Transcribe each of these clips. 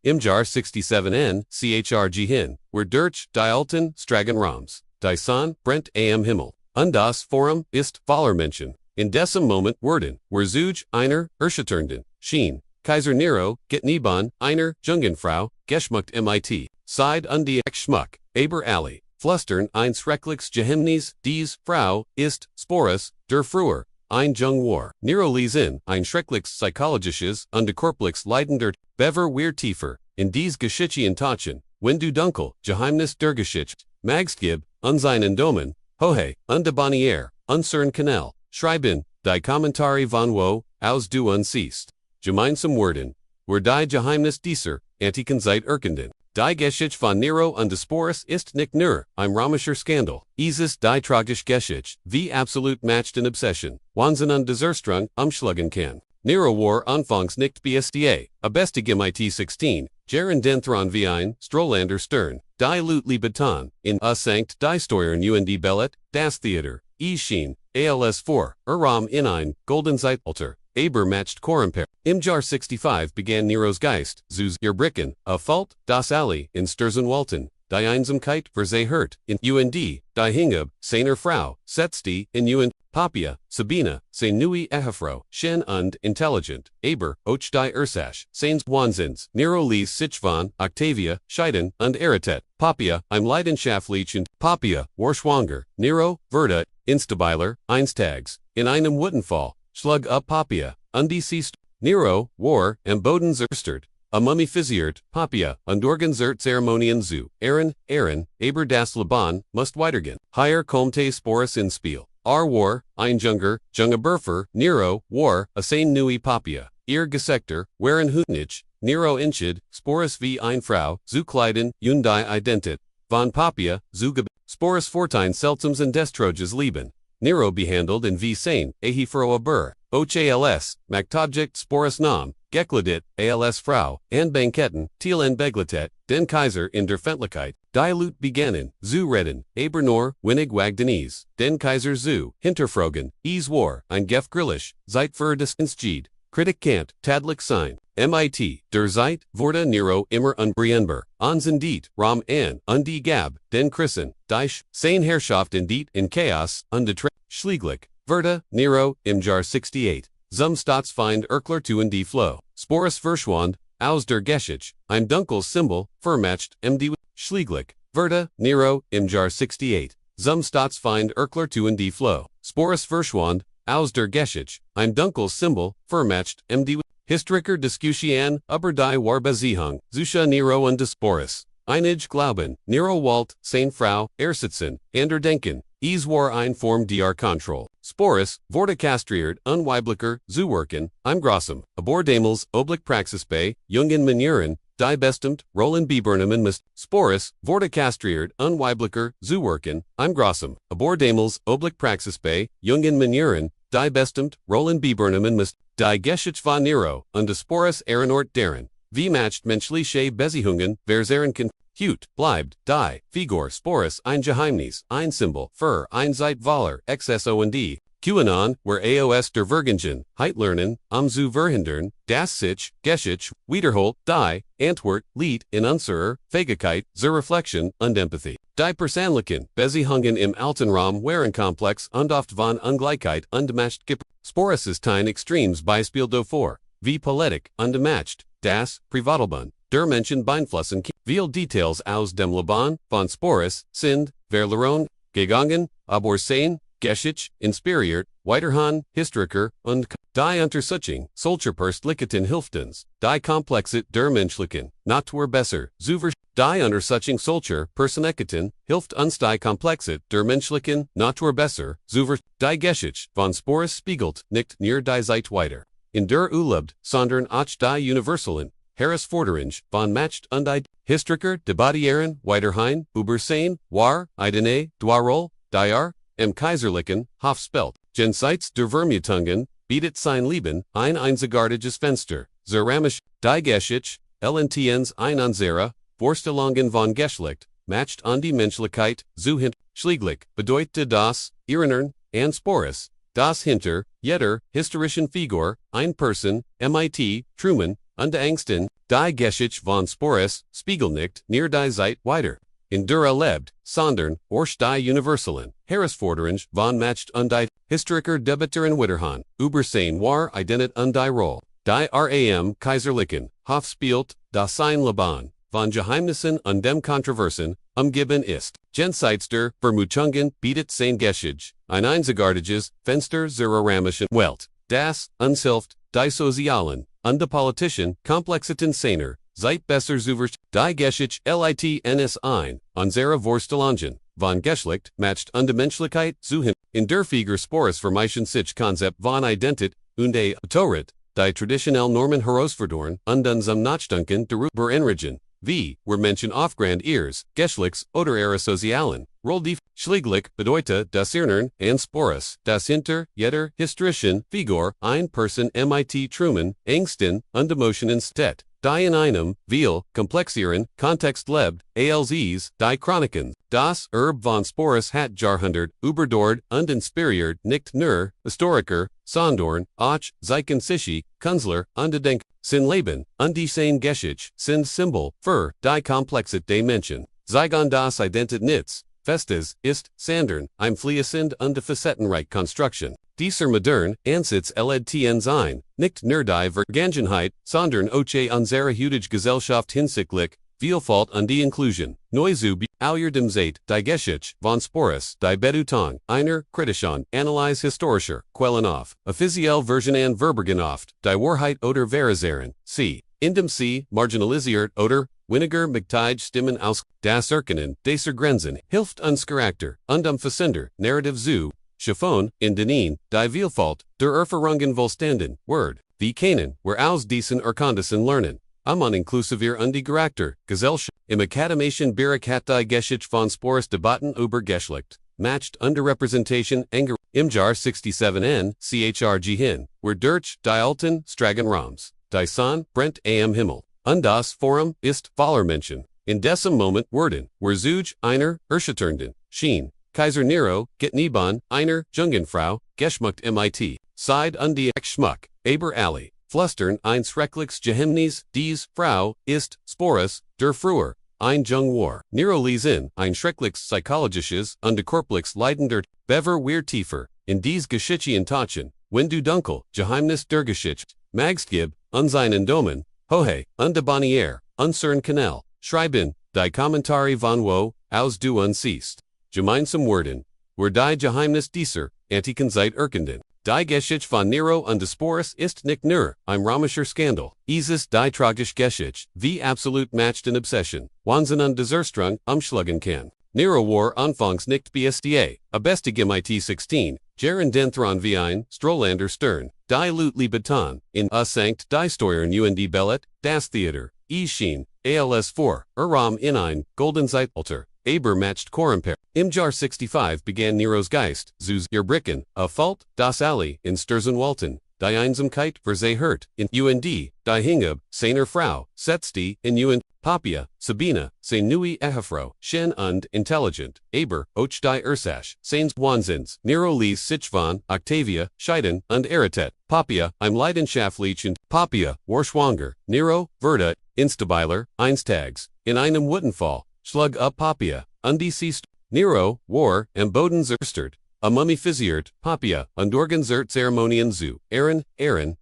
Imjar 67N, CHRG hin, wer durch die alten Stragen Rams, die Son, Brent am Himmel, und das Forum ist voller Menschen. In diesem Moment wurden, wer Zuge, einer, Erschütternden, schien, Kaiser Nero, get Niban, einer, Jungenfrau, geschmuckt mit, Seid und die Schmuck, aber alle, flustern ein schreckliches Geheimnis, dies, Frau, ist, Sporus, der Früher, ein Jung war. Nero ließ in, ein schreckliches psychologisches und körperliches Leiden der Bever wir tiefer, in dies Geschichten tachen, wenn du dunkel, Geheimnisse der Geschichte, magst gib, und seinen Domen, hohe, und de Bonnier, unseren Kanal, schreiben, die Kommentare von wo, aus du unsiehst. Gemeinsam werden, wer die Geheimnis dieser, Antiken seit erkenden. Die Geschichte von Nero und des Sporus ist nicht nur ein römischer Skandal. Es ist die tragische Geschichte, wie absolut matchten Obsession, Wahnsinn und Deserstrung umschlagen kann. Nero war anfangs nicht besta, a bestig mit 16, Jaren den Thron wie ein Strollander Stern, die Lutli Baton, in a Sankt die Steuern und Bellet, das Theater, schien, als 4, Ram in ein Golden Zeitalter. Aber matched Korumper. Im Jahr 65 begann Neros Geist, Zeus Bricken, a Fault, das Alle, in Sturzenwalten, die Einsamkeit, verzehrt, in und, die Hingab, seiner Frau, setzte, in und, Papia, Sabina, se neue Ehefrau, Shen und intelligent, aber, och die Ursache, seines Wahnsinns, Nero ließ sich von, Octavia, scheiden, und errettet, Papia, im leidenschaftlichen, Papia, war schwanger, Nero, wurde, instabiler, einstags, in einem Wuttenfall, schlug up Papia, undeceased, Nero, war, am Boden zerstört, a mummifisiert, Papia, und Organzert-Zeremonien zu, aber das Leben, must weitergehen. Hier kommt Sporus ins Spiel. War, ein junge Burfer, Nero, war, a sein neue Papia, ihr Gesektor, waren Hutnich, Nero inchid, Sporus wie ein Frau, zu kleiden, und die Identität, von Papia, zu Sporus fortine seltsams und destroges Leben. Nero behandelt in wie sein, Fro a Burr, als, Magtobject Sporus Nam, Gekladit, als Frau, and Banketten, Thiel and Begletet, den Kaiser in der Fentlichkeit, die Lut begannen, zu reden, aber nur, wenig Wagdenese, den Kaiser zu, hinterfrogen, war, ein Gefgrillisch, Zeit für das Instschied, Kritik Kant, Tadlich sein, mit, der Zeit, wurde Nero immer unbrienbar, ansendiet, Ram an, die Gab, den Krissen, die sein Herrschaft in Chaos, und Schlieglich, Verda, Nero, im Jahr 68, zum Staatsfeind Erkler to die Flow, Sporus verschwand, aus der Geschichte, ein dunkles Symbol, vermatcht, die Schlieglich, Verda, Nero, im Jahr 68, zum Staatsfeind Erkler to die Flow, Sporus verschwand, aus der Geschichte, ein dunkles Symbol, vermatcht, die Historiker Diskussion über die Warbezehung, Zuscha Nero und des Sporus, Einig Glauben, Nero Walt, seine Frau, Ersitzen, Denken, war ein Form der Kontrolle. Sporus, wurde kastriert, unweiblicher, zuwerken, im Grossem, abordemals, oblich Praxis bei, jungen Manieren, die bestimmt, Roland Bibernemen mist. Sporus, wurde kastriert, unweiblicher, zuwerken, im Grossem, abordemals, oblich Praxis bei, jungen Manieren, die bestimmt, Roland Bibernemen mist. Die Geschichte von Nero, und des Sporus Ehrenort deren, wie matcht menschliche Beziehungen, verzehrenken, Hut, bleibt, die, Figur, Sporus, ein Geheimnis, ein Symbol, für, ein Zeitwaller, XSOND, QAnon, where AOS der Vergengen, Heitlernen, zu verhindern, das sich, Geschichte, Wiederholt, die, Antwort, Lied, in unserer, Fähigkeit, zur Reflexion, und Empathy. Die Persönlichen, Beziehungen im Altenraum waren komplex und oft von Ungleichheit ungematcht geprägt. Sporus ist ein extremes Beispiel davor, wie Politik, ungematcht, das, Privatleben, der Menschen beeinflussen kann. Viele Details aus dem Leben von Sporus sind, verloren, gegangen, übersehen, Geschichte, inspiriert, weiterhin, Historiker, und die Untersuchung solcher Persönlichkeiten hilft uns, die Komplexität der Menschlichen, Natur besser, zu verstehen. Die Untersuchung solcher Persönlichkeiten hilft uns die Komplexität der Menschlichen, Natur besser, zu verstehen. Die Geschichte von Sporus spiegelt nicht nur die Zeit weiter, in der Urlebt, sondern auch die Universalen, Herausforderungen von Macht und Historiker debattieren weiterhin, übersehen, war, Idene, Dwarol, Diar, im Kaiserlichen Hofspelt, jenseits der Vermutungen, bietet sein Leben ein einzigartiges Fenster, ceramisch, die Geschichte, LNTNs ein unserer, Vorstellungen von Geschlecht, matcht an die Menschlichkeit, zu hint, Schlieglich, bedeutet das, Erinnern, an Sporus, das hinter, jeder, historischen Figur, ein Person, mit, Truman, und Angsten, Die Geschichte von Spores, Spiegel nicht, near die Zeit, weiter. In der Erlebt, sondern, durch die Universalen, Herausforderung von Macht und die Historiker debatteren Widerhahn, übersehen war Identit und die Rolle. Die Ram Kaiserlichen, Hof spielt, das sein Leben, von Geheimnissen und dem Kontroversen, umgeben ist. Jenseitster, Vermuchungen, bietet sein Geschichte, ein einzigartiges Fenster zur ramischen Welt. Das, unsilft, die Sozialen, und die Politischen, Komplexiten seiner, Zeit besser zuverst, die Geschichte litns ein, unsere Vorstellungen, von Geschlecht, matcht und Menschlichkeit, zu in der Figur Spores vermeischen sich Konzept von Identität, und Autorit, die traditionell Normen herausfordern, und unserem Nachdenken darüber enrichten, wie, wir Menschen auf Grand Ears, Geschlechts oder ihre Sozialen, Roll die Schläglich bedeutet das Irrnern und Spores, das hinter jeder historischen Figur ein Person mit Truman, Ängsten und Emotionen steht, die in einem, viel, komplexieren Kontext lebt, als die Chroniken, das Erbe von Spores hat Jahrhundert, überdauert und inspiriert nicht nur Historiker, sondern auch Zeitgenössische Künstler und Denk, sin Leben, und die sein Geschichte, sind Symbol für die Komplexität der Menschen. Zeigen das Identität nichts. Festes, ist, Sandern, im fließend und facettenreich Konstruktion. Dieser modern, Ansitz LEDTNs ein, nicht nur die Vergangenheit, sondern auch unsere heutige Gesellschaft hinsichtlich, Vielfalt und die Inklusion. Neu zu dem Zeit, die Geschichte, von Spores, die Bedeutung, einer, kritischen, Analyse historischer, Quellen auf, offiziell Version an verbergen oft, die Wahrheit oder Veriseren, c. Indem sie, marginalisiert oder, weniger Mitteilungen stimmen aus, das Erkennen, dieser Grenzen, hilft uns Charakter, und Versender, Narrative zu, Schaffen, in denen, die Vielfalt, der Erfahrungen vollständigen, Word, wie kennen, wir aus diesen Erkenntnissen lernen. An inklusiver und die Charakter, Gesellschaft, im akademischen Bereich hat die Geschichte von Spores Debatten über Geschlecht, matcht und Repräsentation enger, im Jahr 67 Chrg wir durch die alten Stragenraums, die Sonne brennt am Himmel. Und das Forum ist voller Menschen. In diesem Moment werden, wir zu einer, erschütternden, schien, Kaiser Nero, get Niban, einer, Jungenfrau, geschmuckt mit, Seid und die Schmuck, aber alle, flüstern ein schreckliches Geheimnis, dies, Frau, ist, Spores, der Früher, ein Jung war. Nero ließ in, ein schreckliches psychologisches und körperliches Leiden der, bever wir tiefer, in diese Geschichte tachen, wenn du dunkel, Geheimnis der Geschichte, magst gib, und seinen Domen, Hohe, und de Bonnier, unseren Kanal, schreiben, die Kommentare von wo, aus du unsiehst. Gemeinsam werden, wir die Geheimnis dieser, antiken Zeit erkenden. Die Geschichte von Nero und des Spores ist nicht nur, ein römischer Skandal. Es ist die tragische Geschichte, wie absolut matcht in Obsession, Wahnsinn und Deserstrung, umschlagen kann. Nero war anfangs nicht besta, a bestig mit 16, Jaren den Thron wie ein, Strollander Stern, die Lutli Baton, in sankt die Steuern und Bellet, das Theater, schien, als 4, Raum in ein, Golden Zeitalter, aber matcht Korumper. Im Jahr 65 begann Neros Geist, zus ihr Bricken, a Fault, das Alley, in Sturzenwalten, die Einsamkeit, verzehrt, in und, die Hingab, seiner Frau, setzte, in und, Papia, Sabina, se neue Ehefrau, Shen und intelligent, aber, och die Ursache, seines Wahnsinns, Nero ließ sich von, Octavia, scheiden, und errettet, Papia, leidenschaftlichen, Papia, war schwanger, Nero, wurde, instabiler, einstags, in einem Wuttenfall, schlug up Papia, undeceased, Nero, war, am Boden zerstört, a mummifisiert, Papia, und Organzert-Zeremonien zu,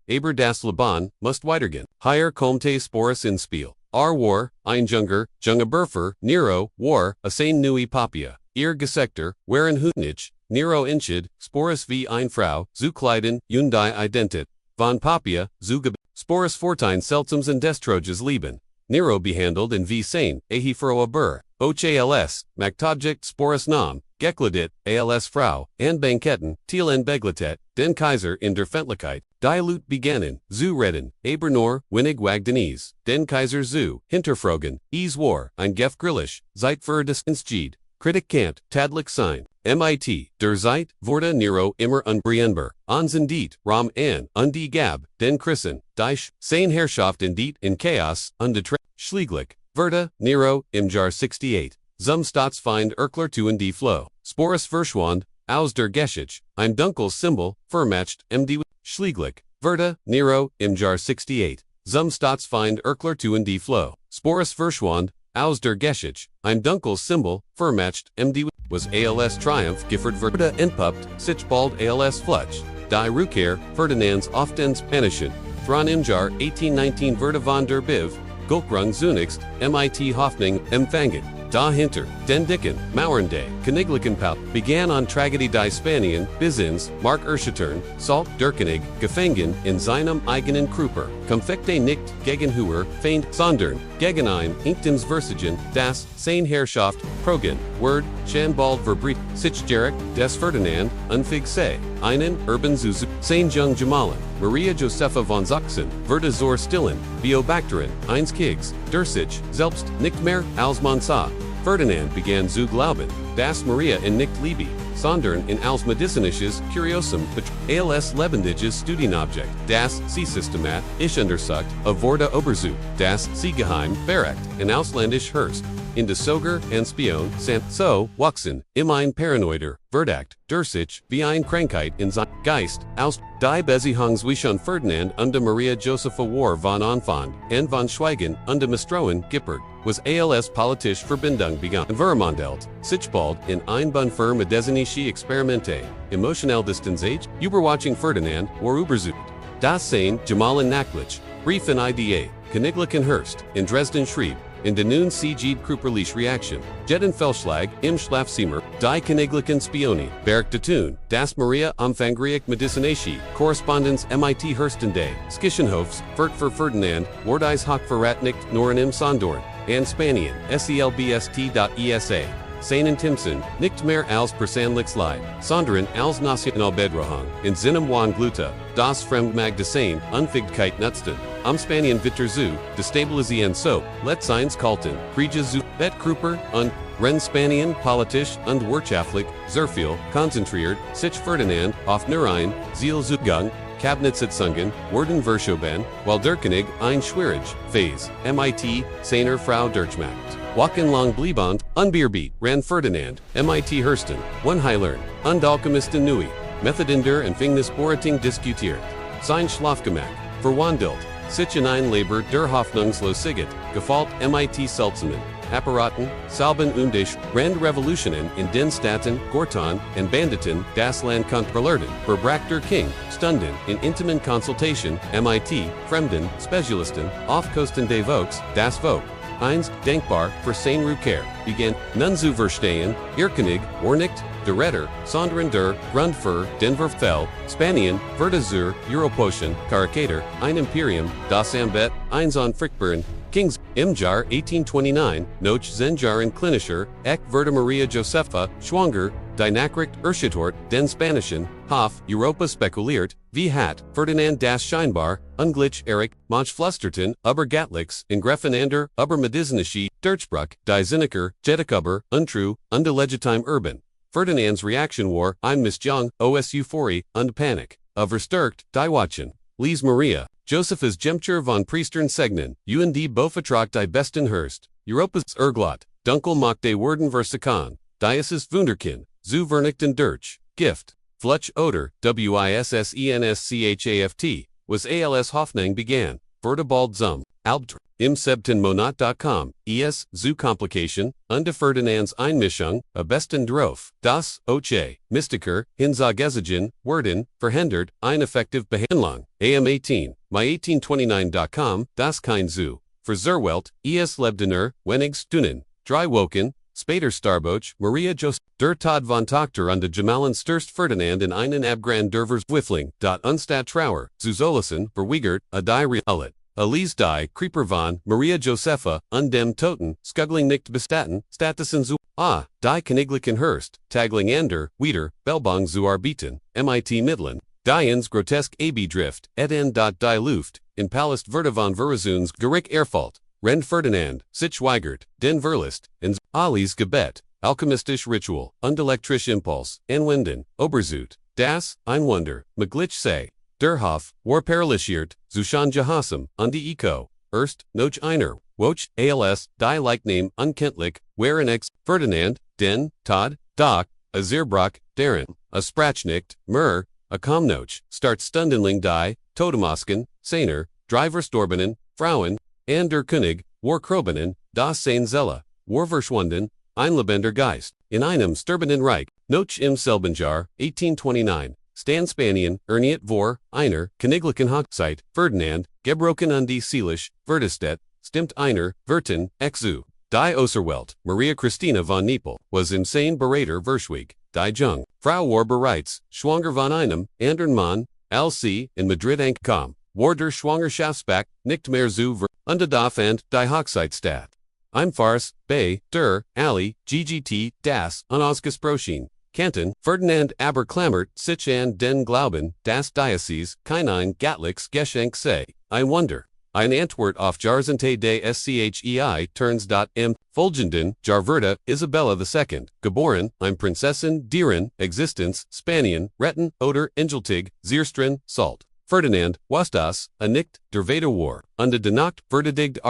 aber das Leben, must weitergehen. Hier kommt Spores ins Spiel. War, ein junge Berfer, Nero, war, a sein neue Papia, ihr Gesektor, waren Hutnich, Nero inchid, Spores wie ein Frau, zu kleiden, und die Identität, von Papia, zu Spores fortein seltsams und destroges Leben. Nero behandelt in wie sein, Frau Burr, als, Machtobjekt Spores Nam, Gekledet, als Frau, and Banketten, Thiel and Begletet, den Kaiser in der Feindlichkeit, die Lut begannen, zu reden, aber nur, wenig Wagdenese, den Kaiser zu, hinterfragen, war, ein Gefgrillisch, Zeit für das Institut, Kritik Kant, tadlich sein, mit, der Zeit, wurde Nero immer unbrienbar, ansendiet, Ram an, die Gab, den Krissen, die sein Herrschaft in Chaos, und Schlieglich, Verda, Nero, im Jahr 68, zum Staatsfeind Erkler to die Flow, Spores verschwand, aus der Geschichte, ein dunkles Symbol, vermatcht, die Schlieglich, Verda, Nero, im Jahr 68, zum Staatsfeind Erklärungen die Floh. Sporus Verschwand, aus der Geschichte, ein dunkles Symbol, vermacht, MD was als Triumph Gifford Verda entpuppt, sich bald als Flutsch, die Rückkehr, Ferdinands auf den Spanischen, Thron im Jahr 1819 Verda von der Biv, Gulkrung zunächst, MIT Hoffnung, empfangen. Dahinter, den Dicken, Mauernday, Königlichenpaut, begann an Tragödie die Spanien, bis ins, Mark Urschertern, Salt, Durkenig, gefangen, in seinem eigenen Krupper, Konfekte nicht, gegen Huer, Feind, sondern, gegen ein, Inktems Versigen, das, Sein Herrschaft, Progen, Word, Schanbald verbrecht, sich Jarek, des Ferdinand, Unfig se, einen, Urban Zuzu, Sein Jung Jamalen, Maria Josepha von Sachsen, Verda zur Stillen, Biobacterin, Eins Kiggs, Dursich, selbst, nicht mehr, als man sah. Ferdinand began zu glauben, dass Maria in nicht Liebe, sondern in als medizinisches Kuriosum als lebendiges Studienobjekt, das sie systemat, ich untersucht, wurde Oberzu, das sie geheim, berekt, in ausländisch Hurst, in de Soger and Spion, so, wuchsen, im ein Paranoider, Verdacht, Dursich, wie ein Krankheit in sein Geist, aus, die Beziehung zwischen Ferdinand und Maria Josepha war von Anfang, and von Schweigen, und Misstrauen, Gippert, was als politische Verbindung begann. Vermandelt, sich bald, in ein Bun für medizinische Experimente, emotional Distanzage, Überwatching Ferdinand, war übersucht. Das Sein, Jamalen Nacklich, Brief in IDA, Königlichen Hurst, in Dresden schrieb, in der nun CG'd Krupperliche Reaktion, Jeden Felschlag, im Schlafzimmer, die Königlichen Spione, Berg de Thun, das Maria Umfangreich Medicinati, Correspondence MIT Hurstende, Skischenhofs, für Ferdinand, Wardies Hock verrat nicht nur in im Sondorn, and Spanien, selbst.esa. Seinen Timson, nicht mehr als Persanlich Leid, sondern als Nationalbedrohung, in Sinem wan Gluta, das Fremdmag de Sein, Unfigkeit nutzten, Spanien Vitter zu, destabilisieren so, let Seins kalten, Krieges zu, Bet Krupper, und, Ren Spanien, politisch, und wirtschaftlich, sehr viel, konzentriert, sich Ferdinand, auf Nurein, Zielzugang, Kabinetssitzungen, wurden verschoben, weil der König ein schwierig, Phase, MIT, seiner Frau durchmacht. Wochenlang bliebend, unbeerbeat, ran Ferdinand, MIT Hursten, one Heilern, und Alchemisten Nui, Methoden der Empfängnisberatung diskutiert. Sein Schlafgemach, verwandelt, sich in ein Labor der Hoffnungslosigkeit, gefalt MIT Seltsamen, Apparaten, Salben und Rand Revolutionen in den Staaten, Gorton, und Banditen, das Land kontrollierten, verbracht der King, stunden, in intimen Consultation, MIT, Fremden, Spezialisten, auf Kosten des Volks, das Volk. Einst, denkbar, für sein Rückkehr, begann, nun zu verstehen, ihr König, war nicht, der Retter, sondern der, Grund für, den Verfall, Spanien, wurde zur, Europotion, Karikator, ein Imperium, das Ambet, eins an Frickbern, Kings, im Jahr 1829, noch Zenjar in Klinischer, wurde Maria Josepha, schwanger, die Nachricht Urschtort, den Spanischen, Hof, Europa spekuliert, wie hat, Ferdinand das scheinbar, unglich Erich, manch Flusterten, aber Gatlichs, in Greffenander, aber medizinische, Durchbruch, die Zinniker, Jedekuber, untrue, undelegitim urban. Ferdinand's Reaction war, ein Missjung, os Euphorie, und Panic, verstärkt, die Watchen. Lies Maria, Josephus Gemcher von Priestern Segnen, und Bofatrach die Besten Hurst, Europas Erglot, Dunkel macht de Werden Versakan, Dieses Wunderkind, zu Vernichten durch, Gift, Flutsch oder, Wissenschaft, was als Hoffnung begann, wurde bald zum, Albtraum. Im Monat.com, zu Komplikation, unter Ferdinands Einmischung, besten Drof, das, Oche, Mystiker, Hinzagezigen, Werden, verhindert, ineffektive Behandlung, AM 18, my1829.com, das kein zu, Verzerwelt, Lebdener, Wenig Stunden, Dreiwoken, Spader Starboch, Maria Joseph, der Tod von Tochter und Jamalen Sturst Ferdinand in einen Abgrand dervers Wiffling, Unstat Trauer, Zuzolison, Verwiegert, a die Realet. Elise die, Creeper von, Maria Josepha, dem Toten, Skugling nicht bestatten, Statisen zu, die Königlichen Hurst, Tagling ander, Wieder, Bellbong zu arbeiten, MIT Midland, Diens grotesk Drift, die Luft, in Palast Verda von Verzuns, Gerick Erfalt, Ren Ferdinand, sich weigert, den Verlist, in Ali's Gebet, Alchemistisch Ritual, Undelektrisch Impuls, Anwenden, Oberzut, Das, ein Wunder, Maglich sei. Der Hof, war paralysiert, Zushan Jahasam, die Eco, noch einer, Woch, als, die Leichname, unkenntlich, Ex, Ferdinand, den, Tod, Doc, a Zerbroch, Darren, a Sprachnicht, a Komnoch, start Stundenling die, Totemasken, Seiner, Driverstorbenen, Frauen, and der König, war Krobenen, das sein Zelle, war verschwunden, ein lebender Geist, in einem sterbenden Reich, noch im selben Jahr, 1829, Stan Spanien, erniet vor, einer, Königlichen Hochzeit, Ferdinand, gebrochen und die Seelisch, Verdestet, stimmt einer, Verten, exu. Die Auserwelt, Maria Christina von Nepal, was im sein Berater Verschwieg, die Jung, Frau war bereits, schwanger von einem, andern Mann, als in Madrid ankam, war der Schwangerschaftspack, nicht mehr zu undarf and die Hochzeitsstadt. Im Fars, bei, der, Ali, GGT, das, unausgesprochen, Kanton, Ferdinand aber klammert sich an den Glauben, das Diocese, kein Gatlichs Geschenk sei, ein Wunder. Ein Antwort auf Jahrzehnte des Schei turns. Im Folgenden, Jarverda, Isabella II, geboren, ein Prinzessin, deren Existenz, Spanien, retten, oder Engeltig, Zierstrin, Salt. Ferdinand, was das, nicht, der Veda war, unter Nacht, verdedigt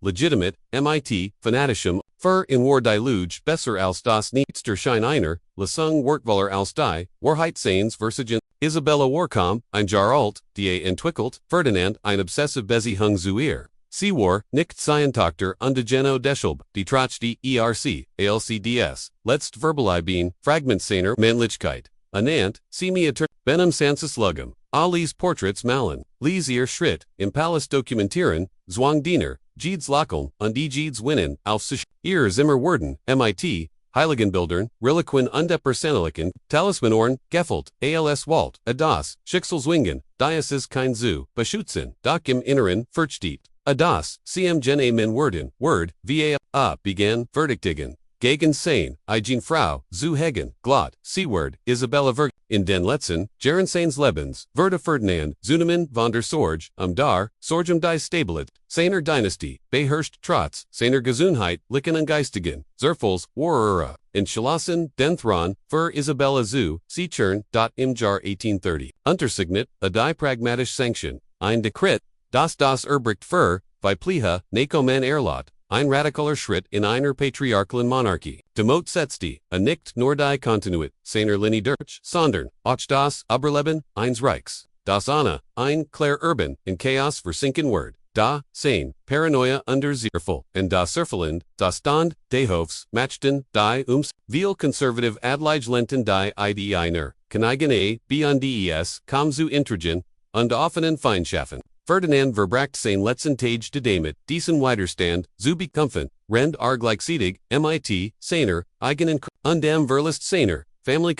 legitimate, mit, fanatischem, in war die Luge, besser als das Nichtsterschein einer, Lesung Wortwaller als die, Wahrheit seins Versagen, Isabella warkam, ein Jahr alt, die entwickelt, Ferdinand, ein obsessive Beziehung zu ihr. Sie war, nicht sein Tochter und Geno deshalb, die Trotz die ALCDS, letzt verbleiben, Fragment seiner Männlichkeit. Anant, sie mir Benham Sansus Lugum, Ali's Portraits malen, lies ihr Schritt, im Palast dokumentieren, Zwang Diener, Jeeds Lackeln, und die Jeeds Winnen, auf sich, ihr Zimmer werden, MIT, Heiligenbildern, Reliquien und Personaliken, Talismanoren, Gefelt, als Walt, Adas, Schicksalswingen, Diocese kein zu, beschützen, doch im Inneren, versteht. Adas, cm Gene min werden, Word, va, began, verdichtigen. Gegen sein, Eigen Frau, zu Hegen, Glot, Seaward, Isabella in den letzten, Jaren seines Lebens, Verda Ferdinand, Zunemann von der Sorge, dar, Sorgem die Stabilit, seiner Dynastie, beherrscht trotz, seiner Gesundheit, Licken und Geistigen, Zerfels, Warura, entschlossen, den Thron, für Isabella zu, Siechern, im Jahr 1830. Untersignet, a die pragmatisch Sanction, ein Dekret, das erbricht für, wie Pliha, Nakoman Erlot, ein radikaler Schritt in einer patriarchalen Monarchie. Demot setzte, a nicht nur die Kontinuit, seiner Linie durch, sondern, auch das Überleben, eines Reichs. Das Anna, ein Claire Urban, in Chaos versinken Word. Da, sein, Paranoia under Zierful, and das Surfeland, das Stand, Dehofs, Matchten, die viel conservative Adlige Lenten die Ide einer, Königin a, beyond des, kam zu Intrigen, und offenen Feindschaffen. Ferdinand verbracht sein letzten Tage damit, diesen Widerstand, zu bekämpfen, rend gleichzeitig, mit, seiner, eigenen, und am Verlust seiner, Family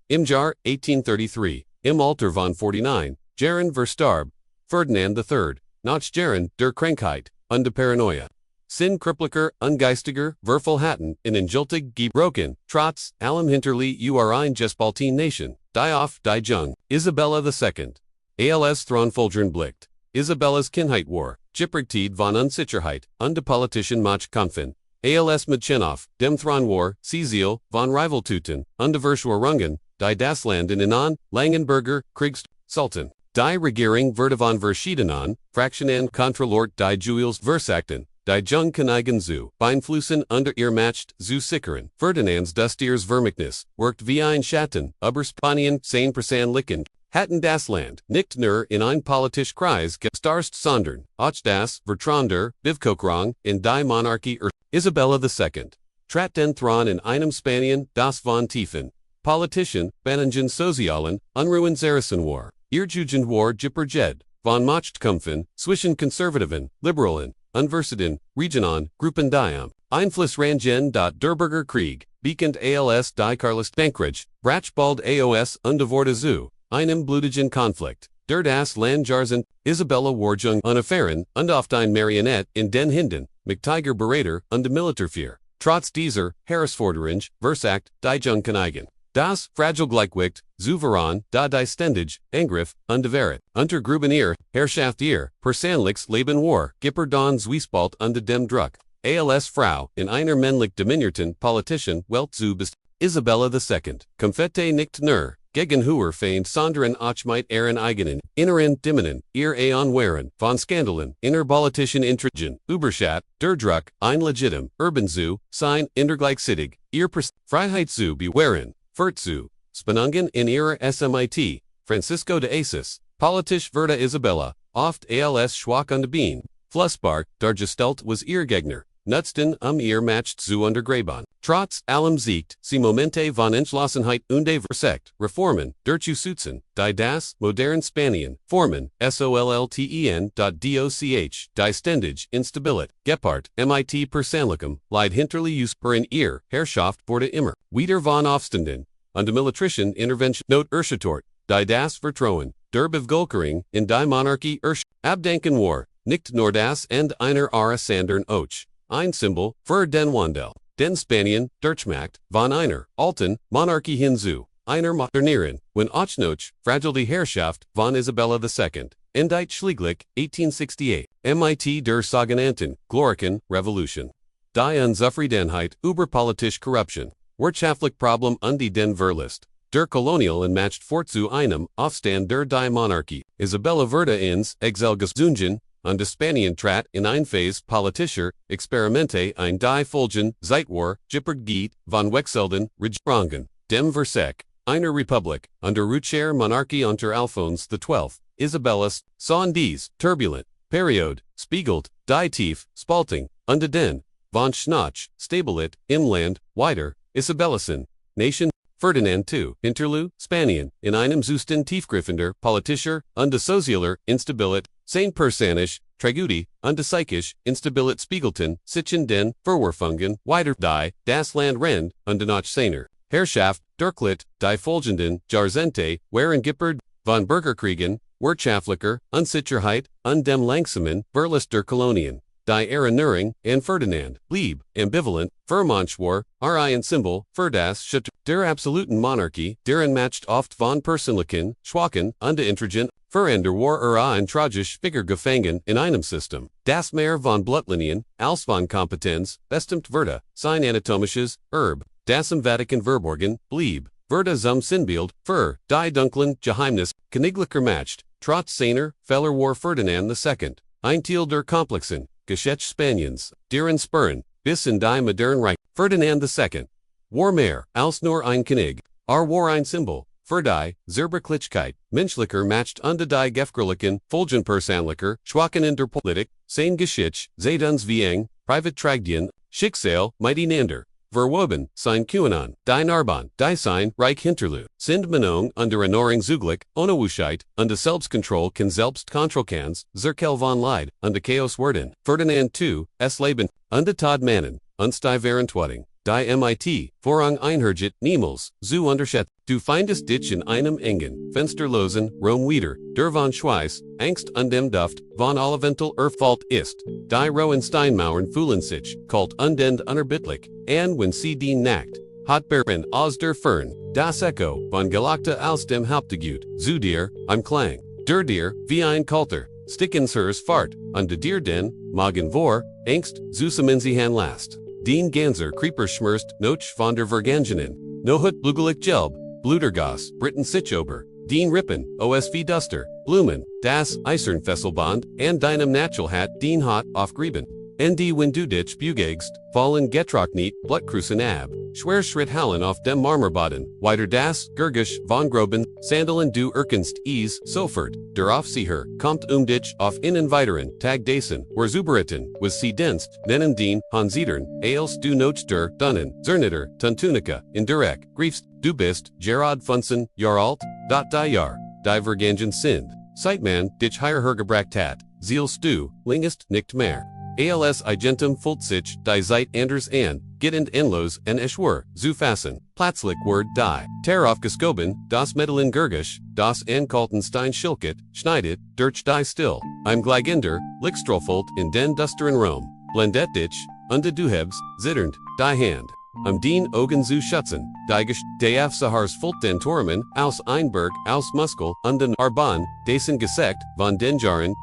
im Jahr 1833, im Alter von 49, Jaren verstarb, Ferdinand III, nach Jaren, der Krankheit, und der Paranoia. Sin kripplicher, ungeistiger, vervolhatten, in engültig gebrochen, trotz, allem hinterli ein Gespalten Nation, die auf die Jung, Isabella II. Als Thronfolgern blickt. Isabella's Kindheit war, Geprägt von Unsicherheit, und der politischen Machtkampfen. Als Mädchenhof, dem Thron war, Cecil, von Rivaltuten, und der Verschwörungen, die das Land in Inan, Langenberger, Kriegst, Sultan. Die Regierung wurde von verschiedenen, Fraktionen kontrolliert die Jules versagten, die Jung Königin zu beeinflussen und ihr Macht zu sichern. Ferdinands Dustiers Vermächtnis, wirkt wie ein Schatten, über Spanien sein Persönlichen. Hatten das Land, nicht nur in ein politisch Kreis gestarst, sondern, auch das, Vertrander, Bivkokrang, in die Monarchie Isabella II. Trat den Thron in einem Spanien, das von tiefen, politischen, Benningen Sozialen, Unruhen Saracen war. Ihr Jugend war Geprägt, von Machtkampfen, zwischen Konservativen, Liberalen, Universitäten, Regionen, Gruppen die Einflussrangen. Der Bürgerkrieg, bekannt als die Carlist Bankrage, brach bald aus und wurde zu einem blutigen Konflikt, der das Land Jahrzehnte, Isabella war jung unerfahren und oft ein Marionette in den Händen, mächtiger Berater und Militärführer. Trotz dieser Herausforderung versagt die Jung Königin. Das fragile Gleichgewicht, souverän, da die ständig, Angriff, und die Wahrheit, unter Gruben ihr, Herrschaft ihr, persönliches Leben war, Gipperdon Zwiespalt unter dem Druck. Als Frau, in einer männlich dominierten politischen Welt zu Isabella II. Kämpfte nicht nur, gegen hoher Feind, sondern auch mit ihren eigenen, inneren Dämonen, ihr Aeon waren, von Skandalen, innerpolitischen Intrigen, Überschat, der Druck, ein legitim, urban zu, sein, gleichzeitig, ihr Freiheit zu bewahren. Zu Spannungen in ihrer SMIT, Francisco de Assis, politisch wurde Isabella, oft als Schwach und Bein, Flussbart, dargestellt was Irrgegner, Nutzten ihr matcht zu untergraben. Trotz allem siegt, sie Momente von Entschlossenheit und Versekt, Reformen, Durchu Sutzen, die das, modern Spanien, Formen, sollten.doch, die ständig Instabilit, Gepard, mit Persönlichem, Leid hinterlius per in ihr, Herrschaft wurde immer, wieder von Aufständen, und militärischen Intervention, Not Urschtort, die das Vertrauen, der Bevölkerung, in die Monarchie Abdanken war, nicht nur das and einer Sandern Och. Ein Symbol für den Wandel. Den Spanien, Durchmacht, von einer alten Monarchie hinzu, einer modernieren, wenn auch noch fragil die Herrschaft von Isabella II. Endite Schlieglich, 1868. MIT der sogenannten Glorischen Revolution. Die Unzufriedenheit über politische Korruption. Wirtschaftlich Problem und die den Verlust. Der Kolonial und macht fort zu einem Aufstand der die Monarchie. Isabella wurde ins Exil gezwungen, und Spanien trat in ein Phase politischer Experimente ein die Folgen Zeitwar, Gippert geht, von Wechselden, Regierungen, dem Versek, einer Republik, under Rucher Monarchie unter Alphonse XII, Isabellas, sahen dies, turbulent, Periode, spiegelt, die Tief, Spalting, unter den, von Schnach, Stabilit, im Land, weiter, Isabellasen, Nation, Ferdinand II, Interlu, Spanien, in einem Zustand tiefgreifender, politischer, und sozialer, Instabilit, sein persönlich, Tragödie, und psychisch, Instabilit spiegelten, sich den, Verwerfungen, weiter die, das Land rennt, und noch seiner, Herrschaft, Durchlitt, die folgenden, Jahrzehnte, waren Gippard, von Bürgerkriegen, Wirtschaftlicher, Unsicherheit, und dem langsamen, Verlust der Kolonien. Die Erinnerung an Ferdinand blieb ambivalent, Vermanschwar, ein Symbol für das Schut der absoluten Monarchie, deren macht oft von persönlichen, schwachen und intrigent, Veränder war ein tragisch Figur gefangen in einem System, das mehr von Blutlinien, als von Kompetenz, bestimmt wurde, sein anatomisches, das im Vatikan verborgen, blieb, wurde zum Sinnbild, für, die dunklen, Geheimnisse, königlicher macht, trotz seiner, Fehler war Ferdinand II, ein Teil der Komplexen, Geschichte Spaniens, deren Spuren, bis in die modern Reich, Ferdinand II, war mehr, als nur ein König, war ein Symbol, für die, Zerbrechlichkeit, menschlicher macht und die gefährlichen, Folgenpersönlicher, schwachen in der Politik, sein Geschichte, Zeitens wie eng, Private Tragödien, Schicksal, miteinander, verwoben, sein QAnon, die Narbonne, die sein Reich hinterlu, sind Meinung under Erneuerung zugleich, ohne Wuschheit, und Selbstkontrolle kann Selbstkontrollkans, Zerkel von Leid, und Chaos werden, Ferdinand II, es Leben, und Tod Mannen, und die Verantwortung, die MIT, Vorrang einherget, niemals, zu unterschätzen. Du findest dich in einem engen, fensterlosen Raum wieder, der von Schweiß, Angst und dem Duft, von Olivental Erfalt ist, die Rohen Steinmauern fühlen sich, kalt und unerbittlich, und wenn sie den Nacht, Hotbeeren aus der Fern, das Echo, von Galakta aus dem Hauptgut, zu dir, im Klang, der dir, wie ein kalter, Stickensers Fahrt, und dir den, Magen vor, Angst, zu sie last. Den Ganzer Creeper schmerzt, noch von der Vergangenen, Nohut Blugelig Gelb, Blutergas, Britten Sichober, Den Rippen, OSV Duster, Blumen, Das Eisernfesselband, and deinem Naturalhat, Den Hot, Aufgrieben. ND wenn du dich bugegst, fallen Getrocknet, Blutkrusen ab, Schwerschritt Hallen auf dem Marmorboden, weiter das, Gurgisch, von Groben, Sandalen du erkennst, sofort, der Aufseher, kommt dich auf innen weiteren, Tag Dasen, or Zuberitten, was sie dienst, nennen den, Hansiedern, als du noch der, Dunnen, Zernitter, Tuntunica, indirekt, griefst, du bist, Gerard Funsen, Jaralt, die Jahr, Divergangen sind, Sightman, dich Heierhergebracht hat, Zielst du, Lingest, nicht mehr. Als Igentum Fultzich, die Zeit anders an, Gittend Enlos en Eschwur, zu fassen, Platzlich Word die, Terauf geskoben, das Medellin Gurgisch, das an Kaltenstein Schilket, Schneidet, durch die Still, im Gleiginder, Lickstrolfolt in den Dusteren Rom, Blendet dich, unde Duhebs, Zitternd, die Hand. Den Ogen zu Schutzen, die Geaf Sahars Fult den Tormen, aus Einberg, aus Muskel, und den Arban, Dasen Gesekt, von den Jaren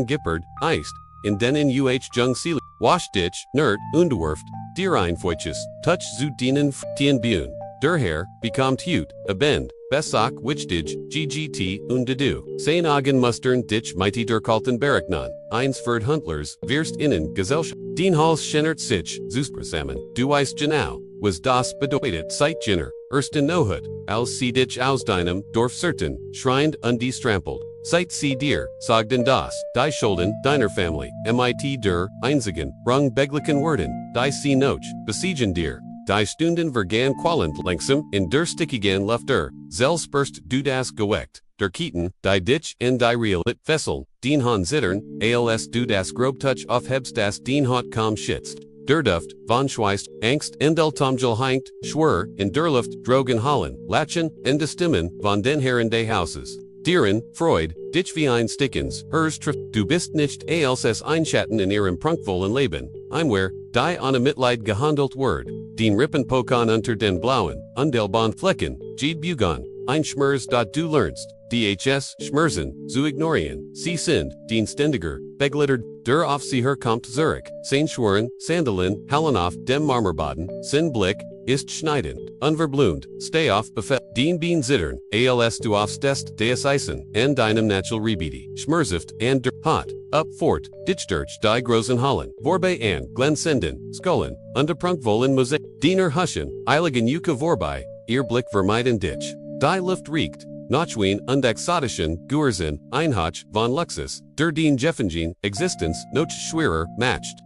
Gippard, Eist. In denen Jung Seele, Wasch dich, Nerd, Underwerft, dir Einfeuches, Touch zu denen Tien Bun, der Herr, bekommt Hut, Abend, Besak Wichtig, GGT und du. Sein Augen mustern dich mighty der Kalten Baraknon, eins Verd Huntlers, wirst innen Gesellschaft. Den Hals schennert sich, Zuspresamen, du weißt genau, was das bedeutet Zeitjenner, ersten Nohut, als sie dich aus deinem Dorf certain, schreiend undies strampeled. Seit sie dir, sagten das, die Schulden, deiner Family, mit der einzigen, rung beglichen werden, die sie noch, besiegen dir. Die Stunden vergan qualend langsam in der stickigen Luft selbst du das geweckt, der Kieten, die dich in die Real Fesseln, den han zittern, als du das Grobtuch aufhebst das den hat kaum schützt. Der Duft, von Schweist, Angst, in del Tomgel heinkt, Schwur, in der Luft, drogen Hallen, Lachen, in de Stimmen, von den Herren des Hauses. Dieren, Freud, dich wie ein Stickens, hers trifft, du bist nicht als es einschatten in ihrem prunkvollen Leben, Einwehr, die ohne Mitleid gehandelt word, den Rippenpokan unter den blauen, undelbaren Flecken, Jed Bugan, ein Schmerz dat du lernst, DHS, Schmerzen, zu ignorieren, sie sind, den Ständiger, Beglittert, der Aufseher kommt Zurich, Saint-Schwerin, Sandalin, Hallenhof, dem Marmerbaden, sin Blick, ist schneidend, unverblumt, stay off Buffet, den Bean zittern, als du aufstest des Eisen, and deinem Natural Rebidi, Schmerzift, and der Hot, up fort, Ditchdurch, die Großen Hallen, Vorbei and Glensenden, Skullen, under Prunkvollen Musik, Diener Huschen, Eiligen Yuka Vorbei, ihr Blick vermeiden Ditch, die Luft riecht, Notchween und exotischen, Guersen, Einhach, von Luxus, der den Jeffengen, Existenz, noch schwerer, matched,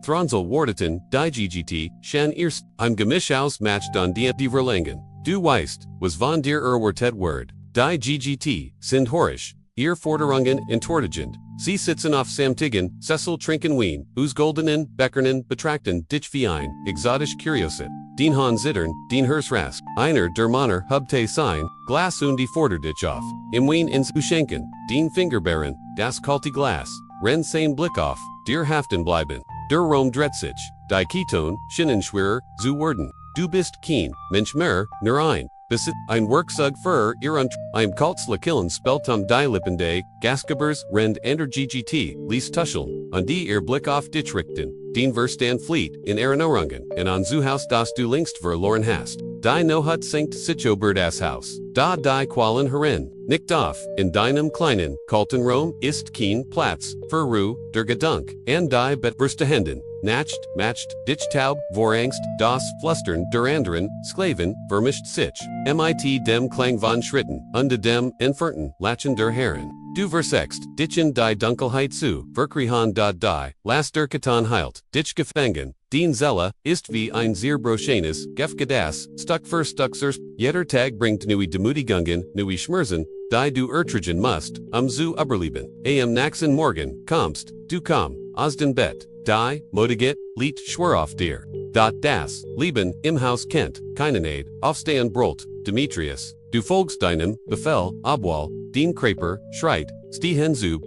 Thronzel Wardeten, die GGT, Shan Erst, im Gemisch aus matched on die Verlangen, du weißt, was von dir Wertet word, die GGT, sind horisch, ihr Forderungen entortigend, sie sitzen auf Samtigen, Cecil Trinken Wien, us Goldenen, Beckernen, Betrachten, dich wie ein, exotisch Curiosit, den Han zittern, den Hersrask, einer der Manner Hubte sein, Glas und die Forderditch auf, im Wien ins Uschenken, den Fingerbären, das kalte Glas, Ren sein Blick auf, dir haften bleiben, der Rom Dretzich, die Keton, Schinnenschwerer, zu werden, du bist keen, Mensch mehr, nur ein. Besit ein Werkzeug für ihr ein Kaltzlekillen spelt die Lippende, Gasgebers, Rend ander GGT, lies Tuscheln, und die ihr Blick auf dich richten, den Verstand fleet, in Erinnerungen, und an Zuhaus das du längst verloren hast. Die Nohut sinkt Sichober das Haus, da die Qualen herin, nicht auf, in deinem kleinen, kalten Rom ist kein Platz, für Ruhe, der Gedank, and die Bettwürste Händen. Natcht, matched, dich taub, vorangst, das Flustern, der anderen, Sklaven, vermischt sich, mit dem Klang von Schritten, unter dem Entfernten, Lachen der Herren. Du versext, ditchen die Dunkelheit zu, verkrihan die, las der Katan heilt, dich gefangen, den Zella, ist wie ein sehr broschenes, Gefgedas, stuck für Stuxers, jeder Tag bringt neue Demutigungen, neue Schmerzen, die du ertragen musst, zu überleben, naxen morgen, kommst, du komm, aus den Bett. Die, Motiget, Lied, Schwör auf dir. Das, Leben, im Haus Kent, Keinenade, Aufstehen Brolt, Demetrius, du folgst deinem, Befehl, Obwal, den Kraper, Schreit, Stehen zu,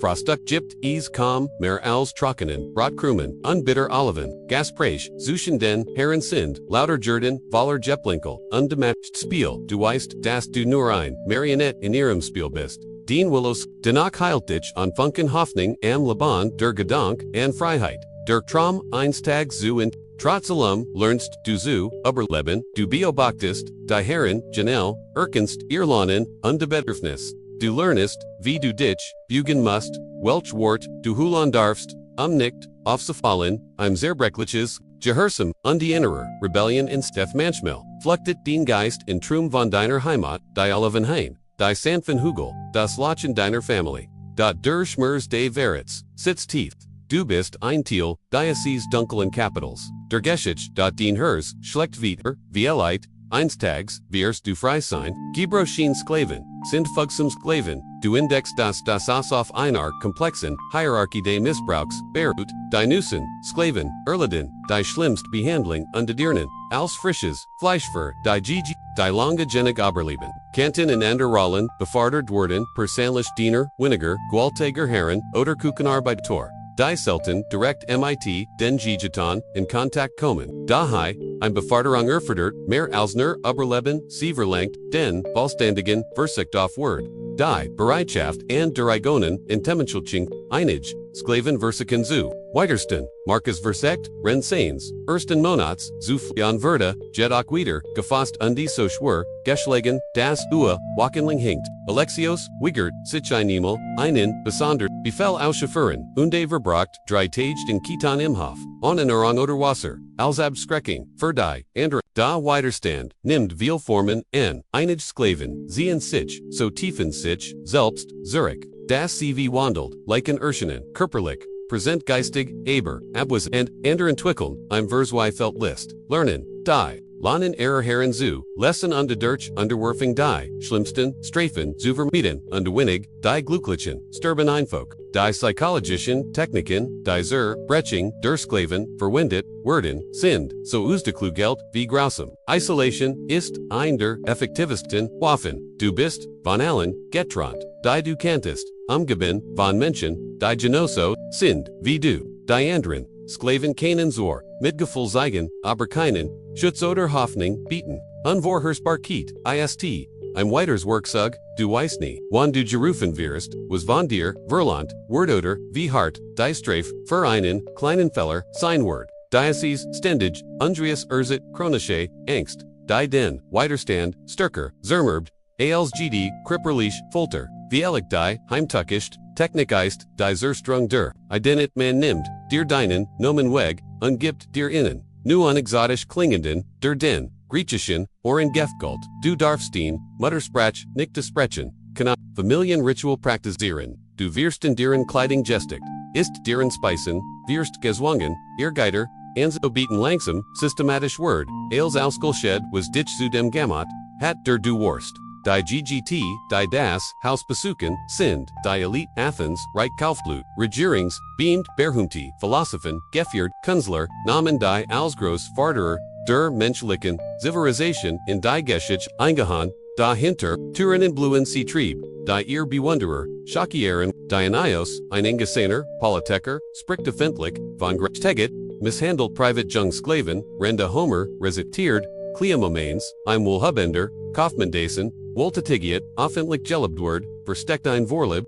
Frostuck Gypt, Kam, Mer als Trockenen, Brotkrumen, Unbitter Oliven, Gaspreich, Zuschen den, Herren sind, Lauter Jurden, Voller Jeplinkel, Undematched Spiel, du weißt, dass du nur ein, Marionette in ihrem Spiel bist. Den Willows, Danach heilt dich an Funken Hoffnung am Laban, der Gedank, an Freiheit, der Traum, Einstag zu und Trotzdem lernst du zu überleben, du beobachtest, die Herren, Janelle, erkennst Irlanen, Bedürfnis. Du lernest, wie du dich, bugen musst, welch Wort, du hulan darfst, nicht, aufzufallen, Zerbrechtliches, Gehersam, die innere, Rebellion in Steph manchmal, fluchtet den Geist in Trum von deiner Heimat, die Oliven Hain. Die Sanfen Hugel, das Lachen deiner Family. Der Schmerz des Verits, sitz tief. Du bist ein Teil, Diocese dunklen Capitals. Der Geschichte, den Hers, schlecht wieder, Vieleit, Einstags, wirst du frei sein, Gebroschen Sklaven, sind Fugsums Sklaven, du index das aus auf einer komplexen Hierarchie des Missbrauchs, Beirut, die Nussen, Sklaven, Erleden, die schlimmst Behandling und Dirnen, als Frisches, Fleischfer, die GG, die lange Genig Oberleben, Kanten in ander Rollen, befördert worden, persönlich Diener, Winiger, Gwaltiger Herren, oder Kuchenarbeiter. Die Selten, direkt mit, den Gigetan, in Kontakt kommen. Daher, ein Beförderung erfordert, mehr als nur Überleben, sie verlangt, den, vollständigen, Verzicht auf Word. Die Bereitschaft and der Igonen, in Temmenschulching, Einig, Sklaven Versiken zu, Weitersten, Marcus Versekt, Ren Sains, Ersten Monats, zu Flian Verda, Jet auch wieder, gefasst undi so schwur, Geschlagen, das Ua, Wackenling hinkt, Alexios, Wigert, Sitcheinimel, Einen, Besonder, Befell Auschafuren, Unde Verbracht, Drei Taged in Kitan Imhof, on en Orang oder Wasser, Alzab Skrekking, Verdai, Andra, da Weiterstand, Nimmt Vielformen, en, Einige Sklaven, Zien Sich, so Tiefen Sich, Zelbst, Zurich, das CV Wandelt, Leichen Erschenen, Körperlich, Präsent geistig, Aber, Abwas and Anderen Twickeln, im Versweifelt List, Lernen, Die, Lanen Herren zu, Lesson unde Durch, Underwerfing Die, Schlimmsten, Strafen, zu vermieden, Underwinnig, Die Glücklichen, Sturben Einfolk, Die Psychologischen, Techniken, Die Breching, Der Sklaven, Verwindet, Werden, Sind, so Uzdeklu wie Grausam, Isolation, Ist, Ein Effektivisten, Waffen, Du bist, Von Allen, Getrant, Die Du Kantest, Umgeben, Von Menschen, Die Genoso, Sind, wie Du, Die Anderen, Sklaven Kanen Zor, Mitgefühl zeigen, aber keinen, Schutz oder Hoffnung, bieten, Unvorhers Barkit, ist, im Weiterswerkzug, du weißt nie, wann du gerufen wirst, was von dir, Verland, Word oder, wie hart, die Strafe, für einen, kleinen Feller, sein Word, Diocese, Ständig, Andreas Erzit, Chronische, Angst, die den, Weiterstand, Stärker, Zermerbt, ALSGD, Kripperlich, Folter, Vielik die, Heimtuckischt, Technikgeist, die Zerstrung der, Identit man nimmt, dir deinen, Nomen weg, ungibt dir innen, nu unexotisch klingenden, der den, Griechischen, Oren Geftgold, du darfstehen, Muttersprach, nicht zu sprechen, kana, Familien Ritual praktizieren, du wirst in deren Kleidung gestickt, ist deren Speisen, wirst gezwungen, ihr Geiter, ans obeten langsam, systematisch Word, als Auskulshed was dich zu dem Gamot, hat der du Worst. Die GGT, die das, Haus besuchen, sind, die Elite, Athens, Reich Kaufblut, Regierungs, beamed, Berühmte, Philosophen, Gefjerd, Künstler, Namen die Ausgroß, Farderer, der Menschlichen, Zivilisation, in die Geschichte, eingehauen, dahinter, Türen in Bluen sie trieb, die ihr Bewunderer, Schockieren, Dionysos, ein Engesener, Politheker, spricht öffentlich, von Teget, misshandelt Private Jung Sklaven, Renda Homer, resitiert, Kleomomanes, im Wohlhabender, Kaufmandasen, Woltetigiet, offentlich Gelobdword, versteckt ein Vorlib,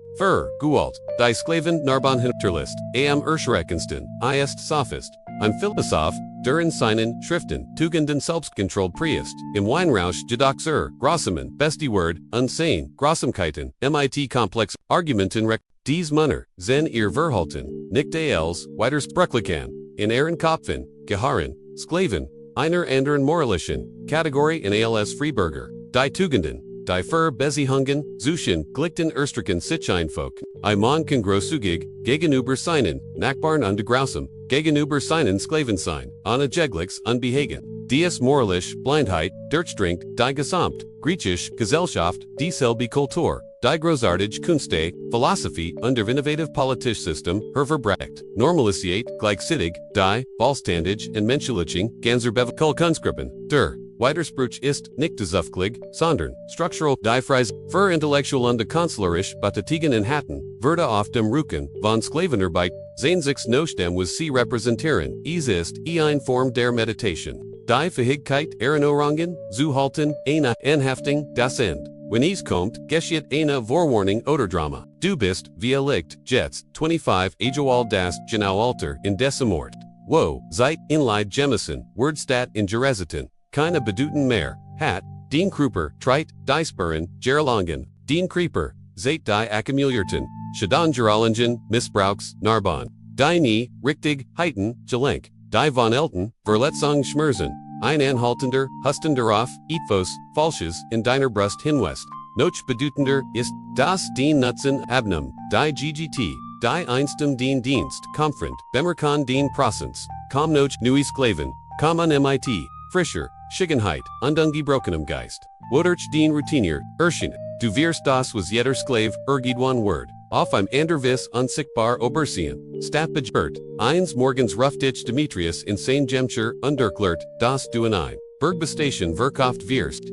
Gualt, die Sklaven Narbon Hinterlist, am Erschreckensten, ist Sophist, im Philosoph, der in seinen Schriften, Tugenden selbstkontrollt Priest, im Weinrausch Jedoch Grossemen, Besti Word, Unsane, Grossamkeiten, MIT Komplex, Argumenten dies Munner, Zen ihr Verhalten, nicht als, Weitersprechlichen, in Ehren Kopfen, Gehaaren, Sklaven, einer anderen moralischen, Kategorie in als Freiburger, die Tugenden, die Besiehungen, Zuschen, Glichten Erstrichen sich Einfolk, man kann großzügig, gegenüber seinen, Nachbarn und Grausam, gegenüber seinen Sklaven sein, ohne Jeglix unbehagen, dies moralisch, Blindheit, Dirtstrink, die Gesamt, Griechisch, Gesellschaft, dieselbe Kultur, die großartige Kunste, Philosophie und innovative Politisch System, Verbrecht, Normalisiert, gleichzeitig, die, Vollständig und Menschlichen, Ganzerbev Kulkunskrippen, der, Widerspruch ist, nicht zusätzlich, sondern, structural, die Freis, intellektuell und kanzlerisch, betätigen in Hatten, würde auf dem Rücken, von Sklavenarbeit, Sehnsuchts Nostem was sie repräsentieren, ist, eine Form der Meditation. Die Fähigkeit, Erinnerungen, zu halten, eine Anhaftung, das End. Wenn es kommt, geschieht eine Vorwarnung oder Drama. Du bist, via Licht, Jets, 25, Ajoal das Genaualter, in Decimort. Wo, Zeit, Inleid Jemison, Wordstat in Jerezitin, keine Beduten mehr, hat, den Kruper, Treit, die Spuren, Gerlangen, den Creeper, Zeit die Akkumulierten, Shadan Geralingen, Missbrauchs, Narbonne, die nie, richtig, heiten, Gelenk, die von Elten, Verletzung schmerzen, ein anhaltender, hustenderauf, Ethos, Falsches, in deiner Brust hinwest. Noch bedeutender ist, das den Nutzen abnum, die GGT, die einstem den Dienst, Komfront, Bemerkan den Prosens, kom noch neue Sklaven, kom an MIT, Frischer, Schickenheit, ungebrochenem Geist, Woderch den Routinier, Erschien, du wirst das was jeder Sklave, one Word, auf im Andervis unsichtbar Obersehen, Stadtbegert, eins Morgens Ruftich Demetrius in St. Gemscher, Underklert, das du ein, Bergbestation verkauft wirst,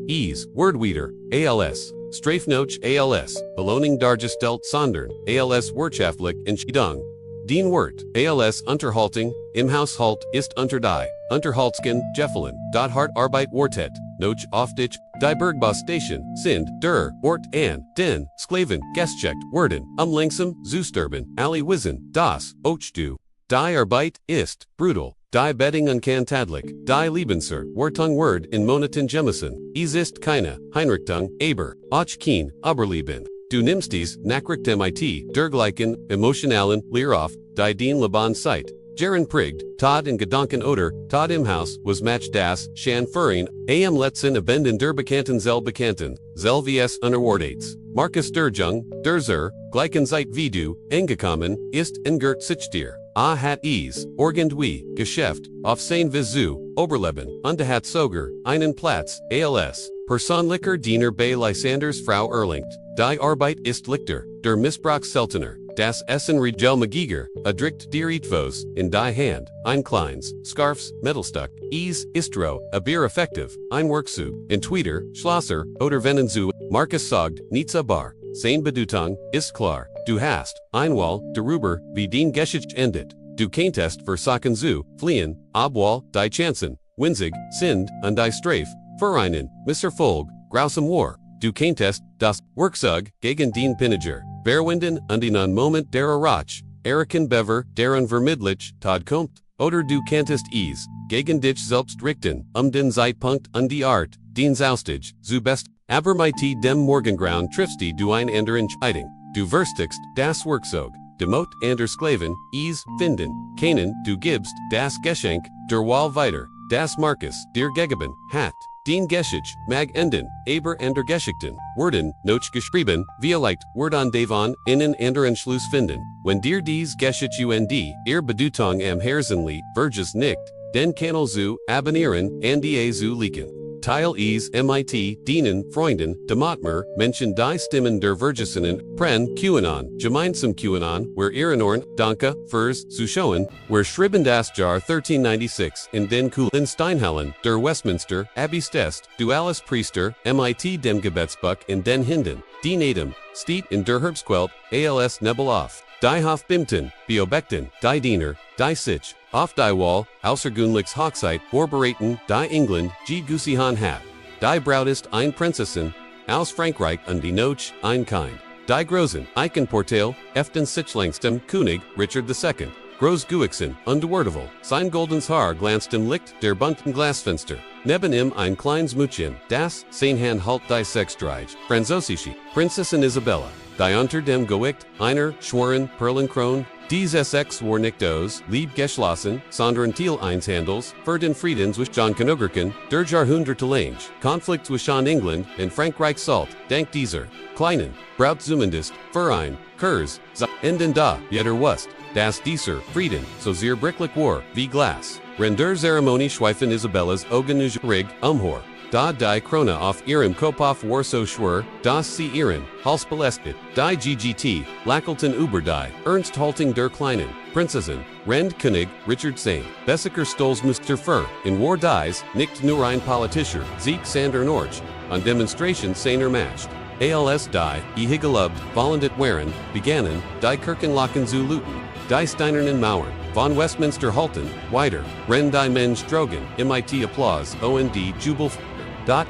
Wordweeder, ALS, Strafnoch ALS, Belohnung dargestellt sondern, ALS wirtschaftlich Entscheidung. Den Wort, ALS Unterhaltung, im Haushalt ist unter die, Unterhaltsken, Jeffelin, Hart Arbeit Wartet, Noch Aufditch, Die Bergbausstation, Sind, Der, Ort an, Den, Sklaven, Gestchecht, Werden, Langsam, Zusterben, Ali Wissen, Das, Ochdu, Die Arbeit, Ist, Brutal, Die Betting unkantadlich, Die Lebensser, Wartung Word in Monaten Jemison, ist keine, Heinrichtung, Aber, Och Keen, Aberleben. Du nimmst dies, Nachricht mit, dergleichen, emotionalen, Leerauf, die den Laban Zeit. Jaren Prigd, Todd in Gedanken oder, Todd im Haus, was match das, Shan Furin, am letzten Abenden der Bekannten, vs Unerwardates. Marcus Derjung, Derzer, gleichen Zeit wie du, engekommen, ist, engert sich dir. Hat is, irgendwie, Geschäft, auf sein Visu, Oberleben, hat sogar, einen Platz, als, Personlicher Diener bei Lysanders Frau Erlingt, die Arbeit ist Lichter, der Missbrauch seltener, das Essen Rigel Magiger, adricht dir Etvos, in die Hand, ein Kleins, Scarfs, Metalstuck, Istro, a Bier effective, ein Workzug, in Twitter, Schlosser, oder Venenzu, Marcus sagt, Nitza Bar, sein Bedeutung, ist klar, du hast, Einwall, darüber, wie den Geschichte endet, du könntest versagen zu, fliehen, Obwall, die Chancen, Winzig, Sind, und die Strafe, Vereinen, Misserfolg, grausam War, du könntest, das, Workzug, gegen den Piniger, Verwinden, und in einen Moment der Errach, Eriken Bever, deren Vermittlich, Todd kommt, oder du könntest gegen dich selbst richten, den Zeitpunkt und die Art, den Zaustig, zu best, aber mit dem Morgengrauen triffst du ein ander Entscheidung, du verstigst, das Workzug, demot ander Sklaven, finden, keinen, du gibst, das Geschenk, der Wahl weiter, das Marcus, dir gegeben, hat, den Geschichte, mag enden, aber ander Geschichten, Werden, noch geschrieben, vielleicht, Word an Devon, innen ander Entschluss finden, wenn dir dies Geschichte ihr Bedeutung am Herzenli, verges nicht, den Kanal zu, abonnieren, and die zu liken. Teil mit, dienen, Freunden, Dematmer, Menschen die Stimmen der Vergesenen, Pren, QAnon, gemeinsam QAnon, where Iranorn, Danke, Furs, zu schauen, where Schrieben das Jahr 1396, in den Kulissen Steinhallen, der Westminster, Abbey Stest, du Alice Priester, mit dem Gebetsbuch in den Hinden, die Nadem, steht in der Herbstquelt, als Nebel auf. Die Hofbimten, Beobekten, die Diener, die Sich, auf die Wall, außergewöhnliches Hochzeit, vorbereiten, die England, Gusihan hat. Die Braut ist ein Prinzessin, aus Frankreich und die Noch, ein Kind. Die Großen, Eichenportal, Eften Sichlengstem, König, Richard II. Groß Guixen, undewertable, sein goldens Haar glanzt im Licht der bunten Glasfenster. Neben ihm ein kleines Mädchen, das, sein Hand halt die Sexstreich, Französische, Prinzessin Isabella. Die unter dem Gewicht, einer, Schworen, Perlenkron, dies Sx war nicht aus, lieb geschlossen, sondern Thiel eins Handels, für den Frieden zwischen John Königken, der Jahrhunderte lang, Konflikt zwischen England und Frankreich salt, dank dieser, kleinen, Braut zumindest, Verein, Kurs, Enden da, jeder wust, das dieser, Frieden, so sehr bricklich war, wie Glas, Render Zeremonie schweifen Isabellas Augen Rig, Umhor. Da die Krone auf ihrem Kopf auf war so schwer, dass sie ihren Hals belästet, die GGT, Lackelten über die, Ernst Halting der Kleinen, Prinzessin, Rend König, Richard Sein, Bessiker Stolz Mr. Fur, in War dies, nicht nur ein Politischer, Sieg Sander Norch, an Demonstration seiner Macht. Als die, gelobt, vollendet waren, begannen, die Kirchenlocken zu looten, die Steinernen Mauern, von Westminster halten, weiter, Ren die Mensch drogen, mit Applause, und Jubel.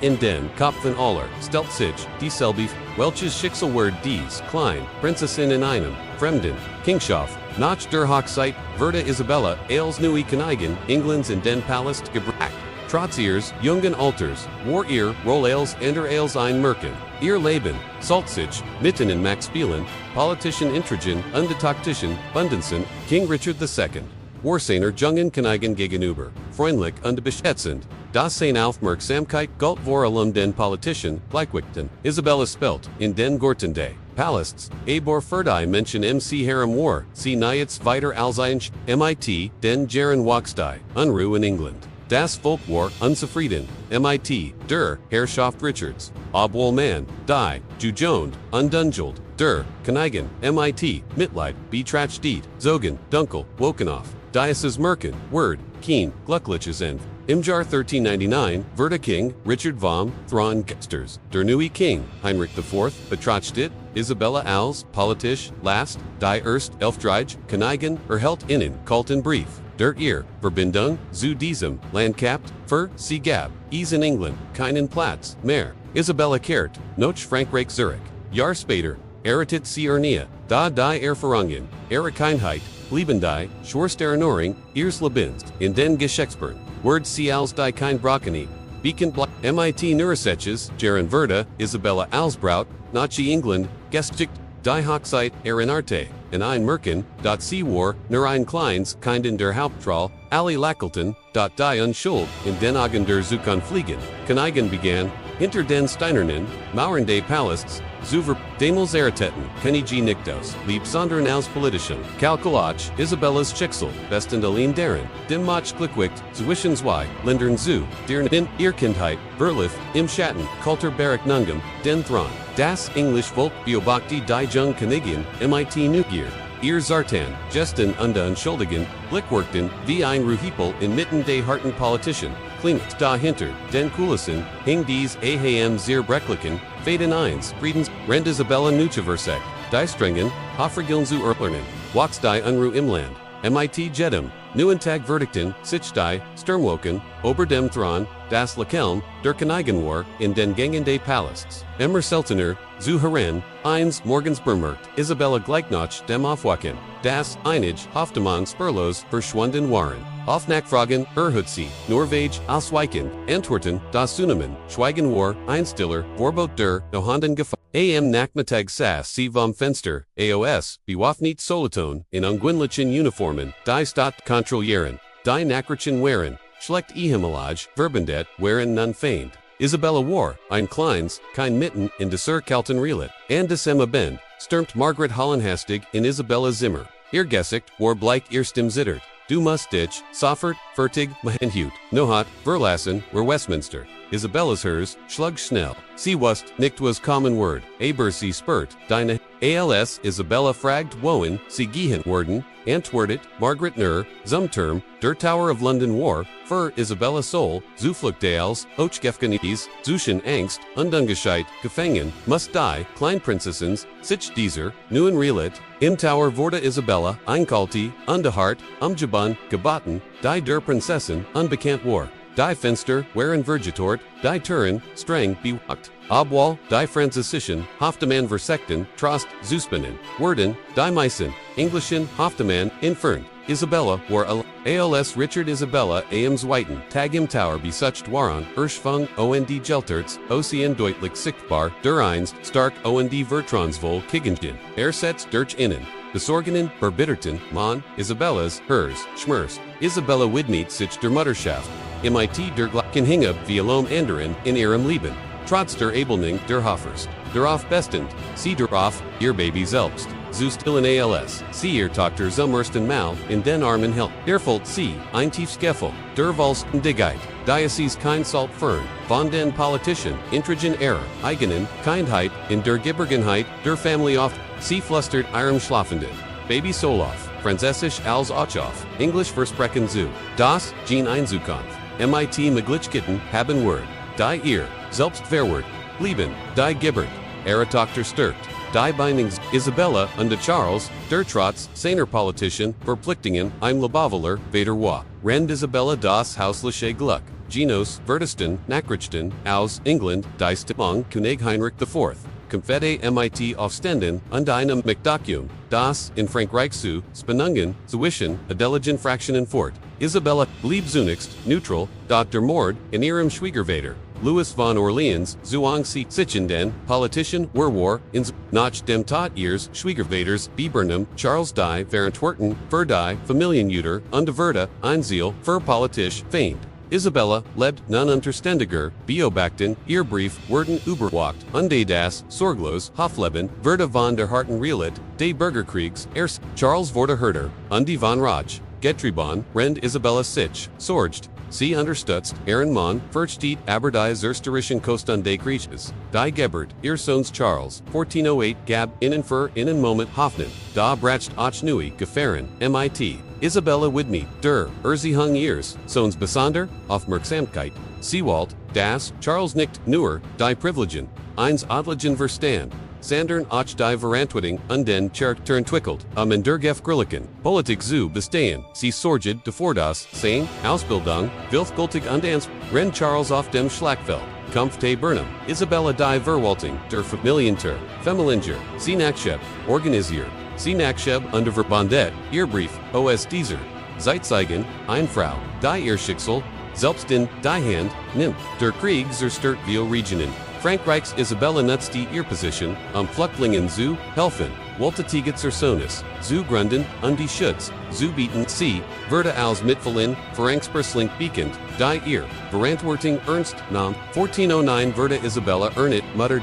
In den Kopfen aller, stellt sich, dieselbe, welches Schicksalwort dies, klein, Prinzessin in einem, Fremden, Kingschaft, nach der Hochzeit, Verda Isabella, als neue Königin, Englands in den Palast gebracht. Trotz ihres, jungen Alters, war ihr, Roll als als ein Merken, ihr Leben, salt sich, mitten in Max Spielen, politischen Intrigen, undetaktischen, Bundensen, King Richard II. War seiner jungen Königin gegenüber, freundlich und beschätzend, das sein Aufmerksamkeit galt vor allem den Politischen, Gleichwichten, Isabella spelt, in den Gortende, Palasts, aber für die Menschen herem war, sie nichts weiter als ein mit, den Jaren Wachstei, Unruhe in England. Das Volk war unzufrieden, mit, der Herrschaft Richards, obwohl man, die, Jujond, undungelt, der, Königin, mit, Mitleid, betrachtet, zogen, dunkel, woken auf, Diocese Merken, Word, Keen, Gluckliches and im Jahr 1399, Verda King, Richard vom Thron Gesters, der neue King, Heinrich IV, betrachtet, Isabella als, politisch, last, die erst, Elfdreich, Königin, erhält innen, kalten Brief, der Verbindung, zu diesem, Landkapt, für, sie gab, is in England, keinen Platz, mehr. Isabella kehrt, noch Frankreich Zurich. Jahr später, erritet sie Ernia, da die Erfahrungen, ihre Kindheit, blieben die, schwerste Erinnerung, ihres Lebens, in den Geschichtsbüchern. Word sie als die Kindbrochene, beacon MIT Neurosechs, Jaren Verda, Isabella Alsbraut, Nazi England, Geschichte, die Hochzeit, Arte, in ein Märchen, sie war, nur ein kleines Kind in der Haupttroll, alle Lackelten, die Unschuld, in den Augen der Zukunft fliegen, Könige begann, hinter den Steinernen, Mauern des Palästs, Zuver, Demels Erritäten, Könige nicht aus, Liebsondern aus politischen, Kalkulach, Isabella's Schicksal, besten allein deren, dem Mach Glückwicht, zwischen zwei, Lindern zu, deren in, ihr Kindheit, Berlif, im Schatten, Kultur Barak Nungem, den Thron, das English Volk Beobachte die Jung Königin, MIT Neugier, ihr Zartan, Gesten und Unschuldigen, Blickworkten, wie ein Ruhepol inmitten des harten Politischen, Klingt dahinter, den Kulissen, hing dies AHM sehr Brecklichen, Faden 1, Friedens, Rend Isabella Nucheversek, die Strengen, Hoffergillen zu Erlernen, Walks die Unruh im Land, MIT Jedem, Neuentag Verdikten, sich die, Sturmwoken, Ober dem Thron, das Lakelm, der Königin war, in den Gängen des Palästs, Emmer Seltener, zu Heren, eins Morgens bemerkt, Isabella gleichnoch dem Aufwachen, das, einige, Hoftemann Spurlos, verschwunden waren. Auf Nachfragen, sie, Norwegen, Ausweichen, Antworten, das Sunemen, Schweigen war, Einstiller, Vorbot der, Nohanden Am Nachmittag saß sie vom Fenster, AOS, bewaffnet Soloton, in ungewöhnlichen Uniformen, die Stadt kontrollieren, die Nachrichten waren, schlecht Himmelig, Verbendet, waren nun feind. Isabella war, ein kleines, kein Mitten, in der kalten Relit, and des Bend, stürmt Margaret Hollenhastig in Isabella Zimmer. Ihr Gesicht war bleich ihr Stimm zittert. Du musst dich, Soffert, Fertig, Mahenhut, Nohat, Verlassen, were Westminster. Isabella's hers, schlug schnell. Sie wust, nicht was common word, aber sie spurt, deine, als Isabella fragt wohin, sie gehen worden, antwortet, Margaret nur, zum Term, der Tower of London war, für Isabella Soul, Zufluchtdales, Ochgefgenietes, Zuschen Angst, Undungescheit, Gefangen, must die, Kleinprinzessens, sich dieser, neuen Relit, im Tower wurde Isabella, einkalti, undehart, umgeban, gebaten, die der Prinzessin, unbekannt war. Die Fenster, waren vergetort, die Türen, streng bewacht. Obwohl, die Französischen, Hoftemann versekten, Trost, Zuspinnen, Worden, die Meissen, Englischen, Hoftemann, entfernt. Isabella war als Richard Isabella am Zweiten, Tag im Tower besucht waren, Erschwung, und Gelterts, Ocean deutlich sichtbar, der einst, stark und Vertrauensvoll Kigenchen, setzt durch innen. Besorgenen, verbitterten, Mann, Isabellas, hers, Schmers. Isabella widmet sich der Mutterschaft. MIT der Glocken hingab wie Alom anderen in ihrem Leben. Trotz der Abelning der Hoffers. Darauf bestend, sie darauf, ihr Baby selbst. Zu stillen als, sie ihr Tochter zum ersten Mal in den Armen hält. Erfüllt sie, ein Tiefskeffel, der Volsten Digkeit. Diocese kein Salt fern, von den Politischen, intrigen Error, eigenen, Kindheit, in der Geborgenheit, der Family oft, sie flustert ihrem Schlafenden. Baby Soloff, Französisch als Ochoff, Englisch versprechen zu. Das, Gene ein Zukunft. MIT Maglitschkitten, haben Word. Die ihr, selbst verword, blieben, die Gibbert, ihre Tochter stärkt. Die Bindings, Isabella und Charles, der Trotz, seiner Politischen, Verpflichtungen, ein Lebaveler, weder war. Rend Isabella das Hausliche Gluck. Genos, Verdesten, Nachrichten, aus, England, die Stimmung, König Heinrich IV. Confede MIT Aufständen, und einem McDocuum, das, in Frankreich zu, Spannungen, zwischen, Adeligen Fraktionen fort. Isabella, blieb zunächst, neutral, Dr. Mord, in ihrem Schwiegervater. Louis von Orleans, Zuang sie, Sichenden, Politician, war, ins, nach dem Tod ihres Schwiegervaters, Bibernum, Charles die, Verantworten, für die, Familienjuter, Verda, Einziel, für Politisch, feind. Isabella, lebt nun unterständiger, Beobachten, ihr Brief, werden überwacht, das, Sorglos, Hofleben, Verda von der harten Relit, des Bürgerkriegs, Charles wurde Herder, von Raj, Getrieben, Rend Isabella sich, sorgt, sie unterstützt, ihren Mann, versteht aber die Zersterischen Kosten des Krieges. Die Gebert, ihr Sohns Charles, 1408, gab, innen Moment Hoffnen, da bracht auch neue Gefahren, MIT. Isabella widmet, der, hung ihres, Sohns besonder, Aufmerksamkeit. Seewald, das, Charles nicht, nur, die Privilegien, eins adligen Verstand. Sandern och die Verantwoording unden terentwickelt, en dergef grilliken, politik zu bestehen, sie sorged de voordas, zijn, Ausbildung, Vilfgultig undans, Ren Charles auf dem Schlachtfeld, Kampf te Burnham, Isabella die Verwaltung, der Familienter, Femelinger, Sinaksheb, Organisier, Sinaksheb under Verbondet, Ehrbrief, OS Dieser, Zeitzeugen, Einfrau, die Erschicksal, Selbst in die Hand, nimmt, der Krieg zerstört Vio Regionen, Frankreichs Isabella nutzt die Position, Flüchtlingen zu helfen, wollte Tiget Sonis, zu gründen, die Schutz, zu bieten, sie, Verda als Mitteln, Franksperslink beacond, die Verantwortung ernst, nam, 1409 Verda Isabella ernit, Mutter.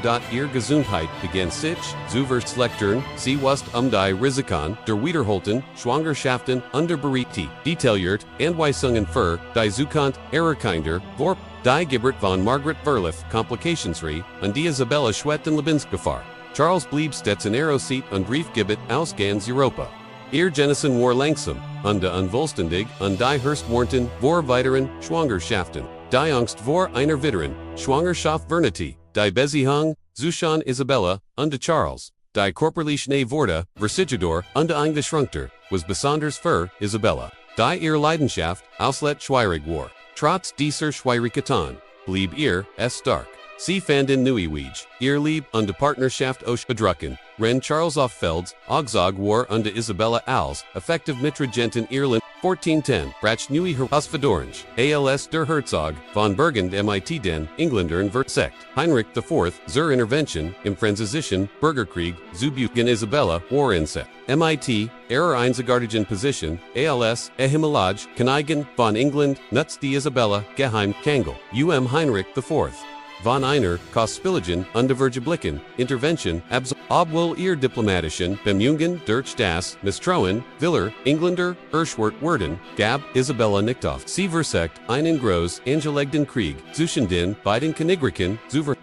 Gesundheit begann sich, zu verslechtern, sie wust die Risiken, der Wiederholten, Schwangerschaften, Unterberichtet, detailliert, Anweisungen für, die Zukunft, Errorkinder, Vorp, die Geburt von Margaret Verliff, Komplikationsfrei, und die Isabella Schwett in Lebensgefahr. Charles blieb stets in Aeroseat und Briefgebet aus ganz Europa. Ihr Genesen war langsam, und de unvollständig, und die Hurstwarnten, vor weiteren, Schwangerschaften, die Angst vor einer weiteren, Schwangerschaft Vernity, die Beziehung, zwischen Isabella, und de Charles, die körperliche Worte, Versigidor, und eingeschränkter, was besonders für Isabella, die ihr Leidenschaft, Auslet schwierig war. Trotz dieser Schwierigkeiten, blieb ihr, stark. Sie fanden Neuewege, ihr Lieb und Partnerschaft ausgedrückt, Ren Charles auf Felds, Augsog war und Isabella als, effektiv Mitregenten Irland, 1410, brach neue Herausforderung, als der Herzog, von Burgund mit den Engländern versekt, Heinrich IV, zur Intervention, im Französischen Bürgerkrieg, zu Buchen Isabella, war inset, mit, einzigartigen Position, als, Himmelage, Königin, von England, nutzt die Isabella, geheim, Kangel, Heinrich IV. Von einer, Kostspieligen, Untervergeblicken, Intervention, obwohl ihr diplomatischen Bemühungen durch das Misstrauen, Viller, Engländer, Erschwert werden, gab, Isabella nicht auf. Sie versekt, einen groß angelegten Krieg, zwischen den beiden Königreichen,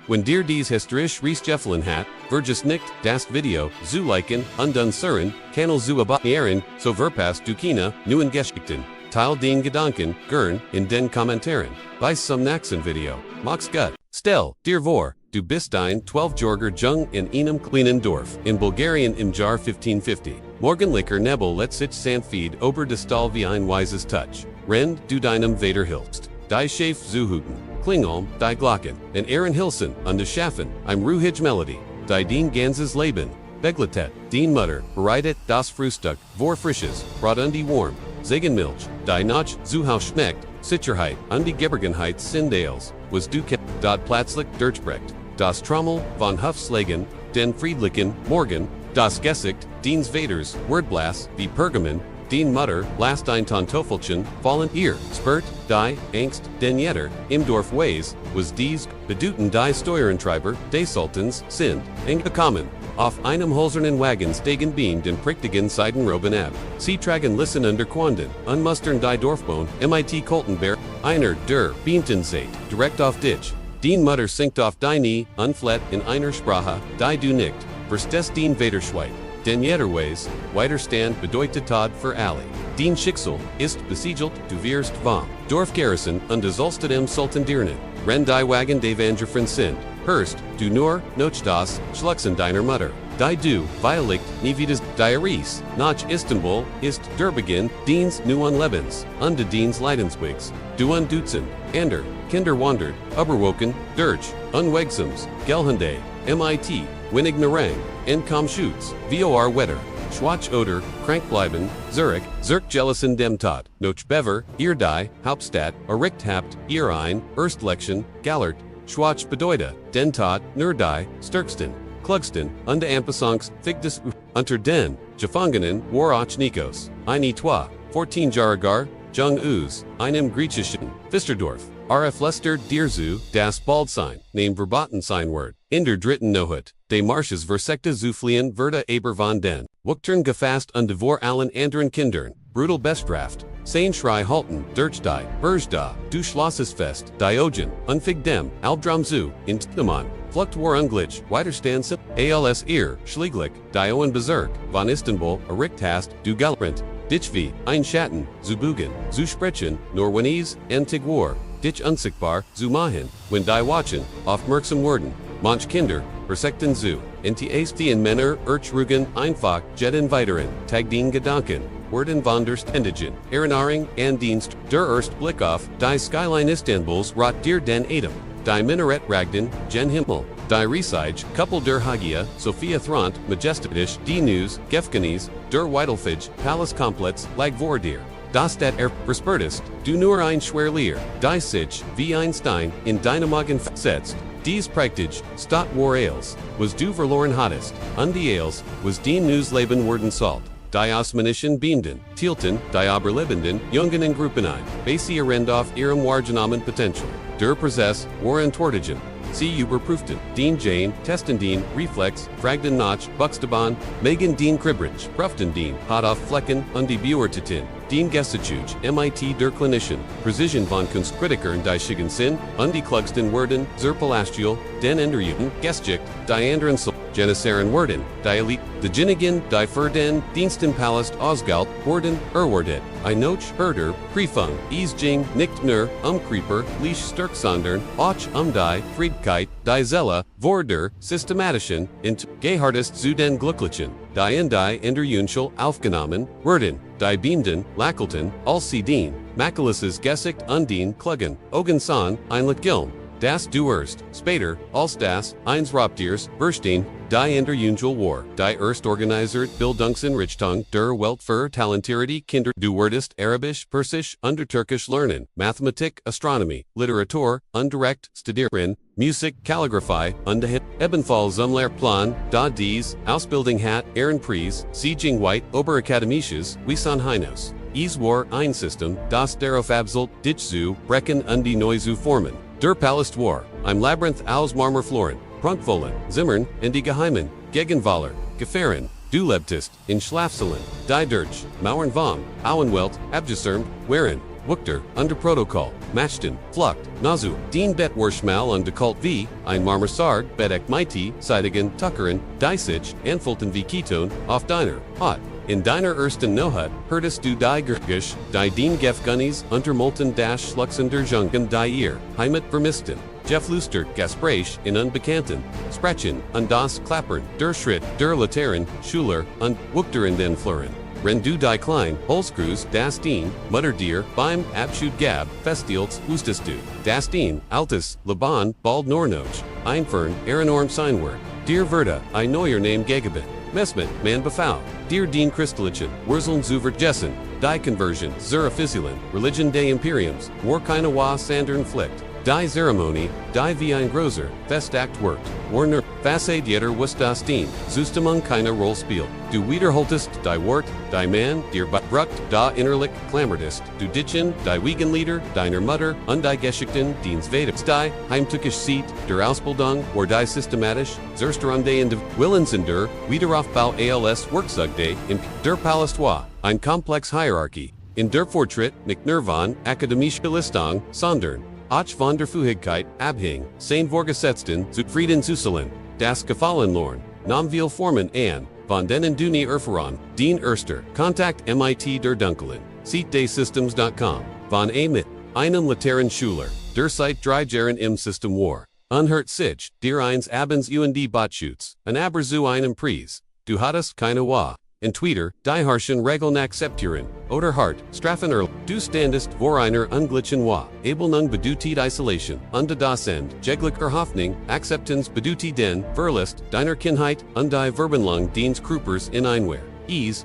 wenn dir dies historisch Reisgefallen hat, vergiss nicht, das Video, zu liken, und unserem Kanal zu abonnieren, so verpasst du keine neuen Geschichten. Teil den Gedanken, gern, in den Kommentaren. Bei zum nächsten Video. Max gut. Stel, dir vor, du bist ein 12-jähriger Jung in einem kleinen Dorf, in Bulgarien im Jahr 1550. Morgenlicher Nebel let sich sanftfied ober de Stahl wie ein weises Touch. Rend, du deinem Vater hilfst. Die Schaf zu hüten. Klingolm, die Glocken, en Hilsen, und de Schaffen, ein Ruhige Melodie. Die den ganzes Leben. Begletet, den Mutter, bereitet das Frühstück, vor Frisches, brat die warm. Zegenmilch, die Nach zu Haus schmeckt, Sicherheit, und die Geborgenheit sind Ales, was du dort plötzlich durchbrecht. Das Trommel, von Hufslagen, den friedlichen Morgen, das Gesicht, Deens Vaders, Wordblas, wie Pergamen, den Mutter, last ein Tontofelchen, fallen ihr, Spurt, die, Angst, den Jetter, im Dorf Ways, was dies, bedeuten die Steuerentreiber, des Sultans, sind, gekommen. Auf einem holzernen Wagen stegen beam den prächtigen Seidenroben ab. Sie tragen Lissen under Quanden, unmustern die Dorfbewohner, mit Koltenberg, einer der Beamten seht, direkt auf dich. Den Mutter sinkt auf die Knie, unflat in einer Sprache, die du nicht, verstehst den Vaterschweig. Den Jetterways, Weiterstand bedeutet Tod für alle. Den Schicksal ist besiegelt, du wirst vom Dorfgarrison und du sollst dem Sultan dienen. Ren die Wagen d'Evangefren sind. Hörst, du nur, noch das, Schluchsen deiner Mutter. Die du, Violicht, nie wieder, Diaries, nach Istanbul, ist der Beginn, Diens neuen Lebens, und de Diens Leidenswegs. Du Dutzend, ander, Kinder wandert, überwoken, durch, unwegsames, Gelhunde, mit, Winignerang, Enkom Schutz, Vor Wetter, Schwach oder, Krankbleiben, Zurich, Jealousien dem Tod, Noch Bever, ihr die, Hauptstadt, erricht habt, ihr ein, Erstlection, Gallert, Schwach bedeute, den Tod, nur die, Stärksten, Klugsten, und Ampasongs, Figdes, unter den, Gefangenen, Warach Nikos, eine Toi, 14 Jahregar, Jung Uz, einem Griechischen, Fisterdorf, RF Lester Dierzu, das Baldsein, name verboten Seinwort, in der dritten Nohut, de Marsches versekte Zuflien Verda Aber von den, Wuchtern gefasst und vor allen anderen Kindern, brutal Bestraft, Sein Schrei halten, durch die, Bergda, du Schlossesfest, Diogen, Unfig dem, Albdram zu, in Tnaman, Flucht war Unglitch, Weiterstandsip, als ihr, Schlieglich, Dioen Bezirk, von Istanbul, erricht hast, du Galprint, Ditchvi, Einschatten, zu Bugen, zu Sprechen, Norwenese, Antigwar, Ditch unsichtbar, zu Mahin, wenn die Watchen, auf Merksam werden, Manch Kinder, Versekten zu, NTAST Männer, Ertrugen, einfach, Jeden weiteren, Tag den Gedanken, Worden von der Ständigen, Erinnerung an Dienst, der Erst Blick auf, die Skyline Istanbuls rot dir den Atem, die Minarett Ragden, Gen Himmel, die Reisige, Kuppel der Hagia, Sophia Thront, Majestatisch, die News, Gefgenis, der Weidelfige, Palace Kompletz, lag vor dir. Das dat verspertest, du nur ein Schwerleer, die sich, wie Einstein, in Dynamagen setzt. Dies Praktisch, Stott war Ales, was du verloren hattest, und die Ales, was den Newsleben worden salt. Die Osmanischen Beamden, Tielten, die Oberlebenden, Jungen in Gruppen ein, Basi Arendoff ihrem Wahrgenommen Potential, der Prozess, war entwortigen. Sie überprüften, den Jane, testen den, Reflex, fragden nach, Buxteban, Megan den Kribrich, prüften den, hat auf Flecken, und die beurteilten, den Gestachuge, MIT der Clinician, Precision von Kunstkritiker die schicken Sinn, und die klugsten Werden, zur Palastial, den Enderjuten, Gestjikt, die anderen Janissaren Werden, die Elite, die Ginnigan, die Ferden, Diensten Palast Ausgalt, Worden, Erwardet, I Noch, Herder, Prefung, Jing, Nicht nur, Creeper, Leash Sturksondern, Och die, Friedkeit, die Zella, Vorder, Systematischen, int, Gehartist zu den Glücklichen, die in die Enderjunschel aufgenommen, Werden, die Beamden, Lackelten, als sie den, Maculus's Gesicht undien Kluggen, Ogensan, Einlich Gilm, das du erst, später, als das, eins Raubtiers, Verstehen, die Enderjunschel war, die erst organisiert Bildungseinrichtung der Welt für talentierte Kinder, du werdest Arabisch, Persisch, Türkisch lernen, Mathematik, Astronomie, Literatur, direkt studieren, Musik, Kalligraphie, dahin, ebenfalls Lehrplan, da dies, Ausbildung hat, Ehrenpreis, Siegen White, Oberakademisches, Wiesan Hinos. Es war ein System, das darauf abzielt, dich zu brechen und die neu zu formen. Der Palast war, im Labyrinth aus Marmorfloren, Prunkvollen, Zimmern, in die Geheimen, Gegenwaller, Gefahren, du lebtest, in Schlafzellen, die durch, Mauern vom, Auenwelt, abgesermt, waren, Wuchter, unter Protokoll, Matchten, Flucht, Nazu, den Bettwarschmal und Dekult wie, ein Marmersard, Bedek Mighty, Seitigen, Tuckeren, Deisich, Anfulten wie Keton, auf deiner, Hot. In deiner ersten Nohut, hörtest du die Gergisch, die den Gefgunnis, untermolten Schluchsen der Junken die ihr, Heimat vermissten. Jeff Luster, Gespräch, in Unbekannten, Sprechen, und das Klappern, der Schritt, der Laternen, Schuler, und Wuchteren den Fleuren. Wenn du die klein, Holzkreuz, das den, Mutter dir, beim Abschied gab, festhieltst, wusstest du, das den, Altes, Laban, bald Nornoch, einfern, enorm Seinwort, dir Verda, I neuer Name gegeben. Mesmet, man befau, dir den Christlichen, Wurzeln zu vergessen, die Conversion, zur Officien, Religion des Imperiums, war keine wa Sandern Pflicht, die Zeremonie, die wie ein großer, Festakt wirkt, Warner, Facade jeder was das den, Zustimung keine Rolle spielt, du wiederholtest, die Wort, die Man, dir Brucht, da innerlich klammertest, du Ditchen, die Wiegenlieder, deiner Mutter, und die Geschichten, diens Vedest, die Heimtückisch Seat, der Ausbildung, war die systematisch, Zersterande in de Willensender, Wiederaufbau als Werkzeugde, in der Palast war, ein Komplex Hierarchie, in der Fortschritt, McNervan, Akademische Listung, Sondern, Och von der Fuhigkeit, Abhing, sein Vorgesetzten, zu Frieden Zuselen, das Gefallenlorn, Namviel Formen an, von denen du nie erfahren, den Erster, Kontakt MIT der Dunklen, Seite-Systems.com, von mit, einen Lateran Schuler, der Seit 3 Jahren im System war, unhört sich, dir eins abends und Botschutz, an aber zu einem Preis, du hattest keine wa. In Twitter, die harschen Regeln akzeptieren, oder hart, straffen du standest vor einer unglichen wa, Abelnung bedutit Isolation, unter das End, jeglicher Hoffnung, Akzeptanz bedutit den, Verlust, deiner Kindheit, und die Verbenlung deens Krupers in Einwehr.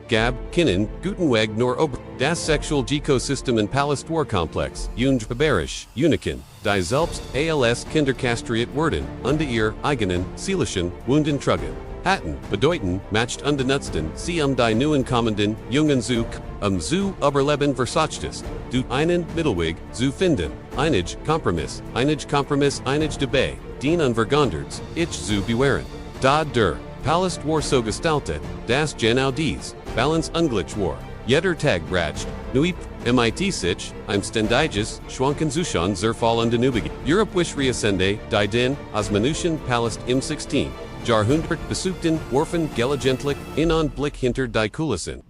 Gab, Kinnen, Gutenweg nor Ober, das Sexual Ecosystem in Palast War Komplex, Barbarisch, Uniken, die selbst, als Kinderkastriert werden, unter ihr, eigenen, seelischen, Wunden trugen. Hatten, bedeuten, matcht unbenutzten, sie die neuen kommenden, jungen zu Überleben versachtes, du einen Mittelweg, zu finden, einig Kompromiss, einig Debate, den unvergonderts, ich zu bewähren. Da der Palast war so gestaltet, das genau dies, Balance unglich war, jeder Tag bracht, nuip, MIT sich, im ständiges, schwanken Zustand zur Fall Nubige. Europe wish reascende, die den, Osmanischen Palast im 16. Jahrhundert besuchten, Warfen gelegentlich, in Blick hinter die Kulissen.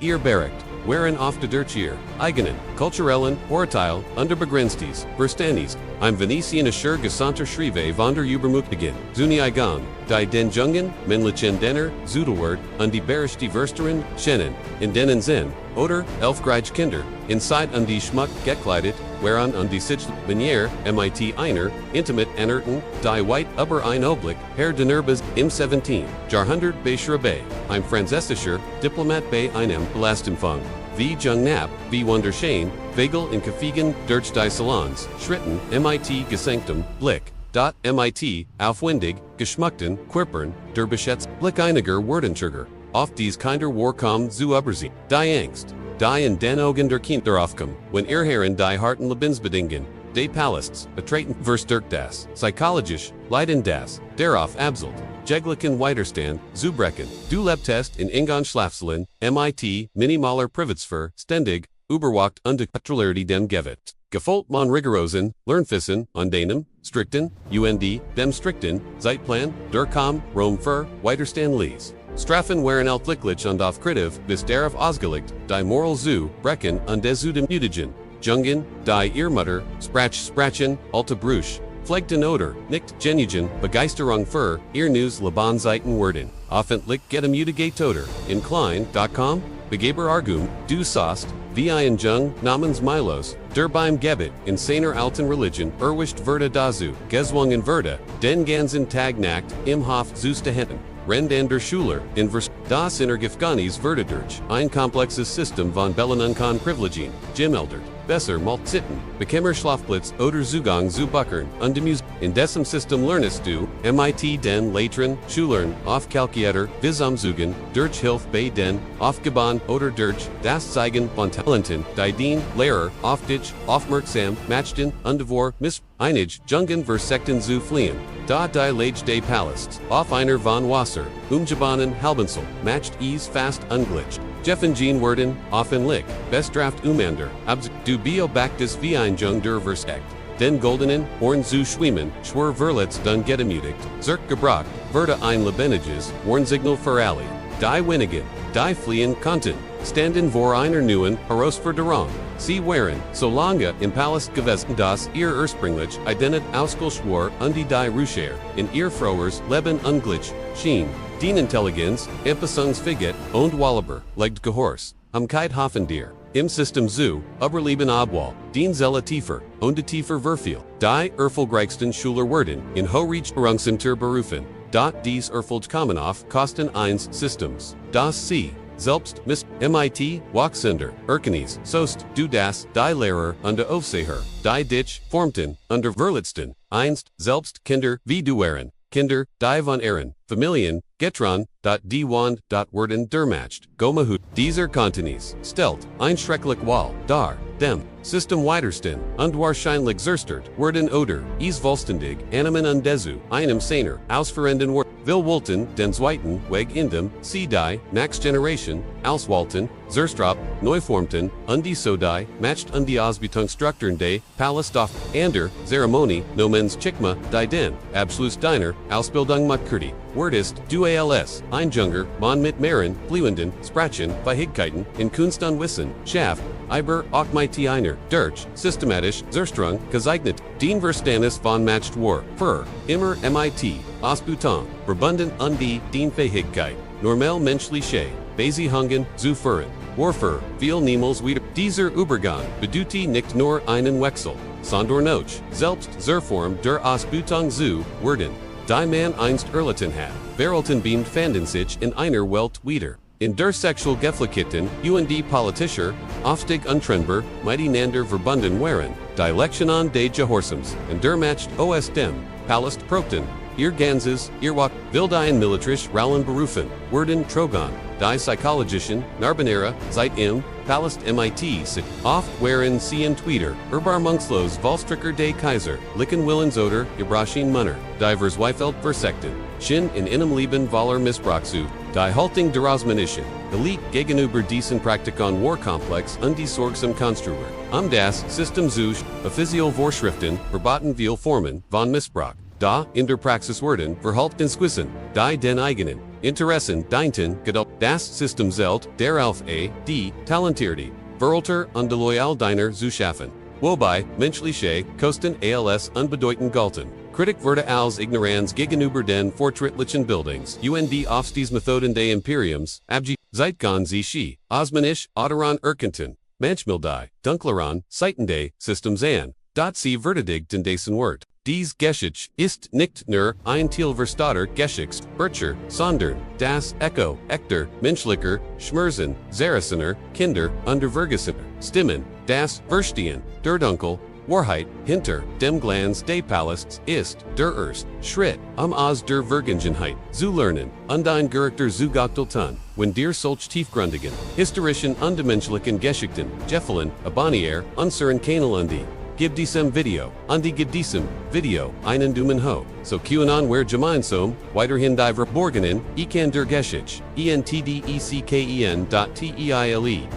Ihr Bericht, Waren auf der Tier, eigenen, kulturellen, Vorurteil, Unterbegrenztes, Verständnis, im Venetianischer Gesandter Schrive von der Übermütigen, Zuni Eigan, die den Jungen, männlichen Denner, Zudelwort, und die Berisch die Versterin, Schennen, in denen Sinn, oder, elfgreich Kinder, inside und die Schmuck gekleidet, whereon und die Sich, Manier, mit einer, intimate anerten, die White, über ein Oblick, Herr Denerbes, im 17, Jahrhundert beschreibe, ein französischer, Diplomat bei einem Palästenfang, wie Jung Nap, wie Wunderschein, Wegel in Gefangenschaft durch die Salons, Schritten, mit Gesenktem, Blick, mit, aufwendig, geschmuckten, Quirpern, der Beschätz, Blick einiger Wordentrigger, auf dies kinder Warkom zu übersehen, die Angst, die in den Augen der Kinder aufkommen, wenn ihr Herren die harten Lebensbedingungen, die Palästs, betreten, verstärkt das, psychologisch, leiden das, darauf abselt, jeglichen Widerstand, zubrechen, du lebtest in Ingon Schlafzellen, mit, minimaler Privatsphäre, ständig, überwacht und Kontrollierte dem Gewicht. Gefolgt man rigorosen, Lernfissen, an deinem, strikten, dem strikten, Zeitplan, durchkom, Rom für, Widerstand lies. Strafen waren altlichlich und aufkritiv, bis darauf ausgelegt, die Moral zu, brechen und zu dem Nötigen. Jungen, die ihr Mutter, sprachen, alte Bruch, pflegten oder, nicht genugen, Begeisterung für, ihr News Lebenszeiten werden. Offentlich gedemutige Toder, in klein.com, Begeber Argum, du sost, wie ein Jung, namens Milos, der beim Gebet, in seiner alten Religion, werde dazu, gezwungen werde, den ganzen Tag nackt, im Hof zu stehen. Rend an der Schuler, das Gefängnis werde durch, ein komplexes System von Bellenunkon Privilegien, gemeldert, besser malt sitten, bekemmer Schlafplatz oder Zugang zu Buckern, und dem in dessen System lernest du, mit den Leitern, Schulern, aufkalkulierter, Visumzugen, durch Hilfe bei den, aufgebaut oder durch, das Zeigen von Talenten, die den Lehrer, auf dich, aufmerksam, matchten, und vor, einig, Jungen versekten zu fliehen. Da die Lage des Palästs, auf einer von Wasser, umgebanen Halbensel, matcht fast unglitcht. Jeffen werden, offenlich, bestraft umander, du beobachtes wie ein Jung der Versteckt. Den goldenen, Horn zu schwimmen, schwör verletz dun gedemutigt, zirk gebracht, werde ein lebendiges, Warnsignal für alle. Die wenigen, die fliehen konnten, standen vor einer neuen, Herausforderung. Sie waren, solange im Palast gewesen, das ihr ursprünglich identit ausgeschwor und die Ruscher, in ihr frohes Leben unglitsch, schien. Die Intelligenz, Empfangsfähigkeit und Wallaber, legt Gehors, Kite Hoffendier, im System zu, Überleben Abwal, den Zelle tiefer, und tiefer Verfiel, die erfolgreichsten Schuler werden, in Hochrichterungsinter berufen, dies erfolgt kommen auf Kosten eines Systems, das sie, selbst, mit, Wachsender, Erkenis, Sost, du das, die Lehrer, und Aufseher, die dich, formten, und verletzten, einst, selbst, Kinder, wie du waren, Kinder, die von Ehren, Familien, Getron, die Wand, werden dermatcht, Gomahut, dieser Kontinis, Stelt, ein schrecklich Wall, dar, dem, System Widerstand, und wahrscheinlich zerstört, werden oder, vollständig, animen und desu, einem seiner, ausverenden Wort, will Wulten, den zweiten, Weg in dem, sie die, Next Generation, auswalten, zerstrop, neuformten, und die so die, matcht und die Ausbetungsstrukturen de, Palast auf, ander, Zeremonie, nomens Chikma, die den, Abschluss deiner, Ausbildung Matkirti. Word ist, du als, ein Junger, man mit Maren, Fliehenden, Sprachen, Fähigkeiten, in Kunst und Wissen, Schaff, Iber, auch mit einer, durch, systematisch, zerstrung, geeignet, den Verständnis von matched war, für, immer mit, Ausbildung, verbunden und die, den Fähigkeit, normal menschliche, Beziehungen, zu führen, Warfare, viel niemals wieder, dieser Übergang, bedeutet nicht nur einen Wechsel, sondern auch, selbst, Zerform der Ausbildung zu, werden. Die man einst erlitten hat, Verhalten beamt fanden sich in einer Welt wieder. In der sexual Geflickten, und Politischer, aufstig untrennbar, miteinander verbunden waren, die Lektionen des Gehorsams, und der matcht aus dem, Palast Prokten, ihr Ganzes, ihr Wak, Wildein militrisch Raulen berufen, werden Trogon, die psychologischen, Narbonera, seit im, Palast mit, sit, oft waren sie in Twitter, Erbarmungslos Volstricker de Kaiser, Licken Willens oder, Ibrahim Munner, divers Weifeld versekten, Shin in einem Leben voller Missbrauchsu, die Haltung der Osmanischen, Elite gegenüber diesen Praktikon Warkomplex und die sorgsam Konstruer, das System zu, offiziell Vorschriften, verboten viel Formen, von Missbrauch. Da, in der Praxis werden, verhaltensquissen, die den eigenen, Interessen, Deinten, Geduld, das System zelt, der auf die Talentierte, verurter und loyal deiner zu schaffen. Wobei, menschliche Kosten als unbedeutend galten. Kritik wurde als Ignoranz gegenüber den fortschrittlichen Bildungs, und Aufstiegsmethoden des Imperiums, Zeitgang sich, Osmanisch, Autoran erkannten, manchmal die, dunkleren Seiten des Systems an, dort sie verteidigten dessen Wort. Diese Geschichte ist nicht nur ein Teilverstatter Geschichte, Bircher, sondern das Echo, Echter, menschlicher, Schmerzen, Zerasener, Kinder, Untervergesener, Stimmen, das Verstehen, der Dunkel, Wahrheit, hinter dem Glanz des Palästs ist der erste Schritt, aus der Vergangenheit zu lernen, und ein Charakter zu gestalten, wenn dir solch tiefgründigen, historischen und menschlichen Geschichten, Gefallen, abonniere, unseren Kanal und gib diesem Video einen Daumen hoch, so können wir gemeinsam weiterhin die verborgenen, der Geschichte, entdecken.teile,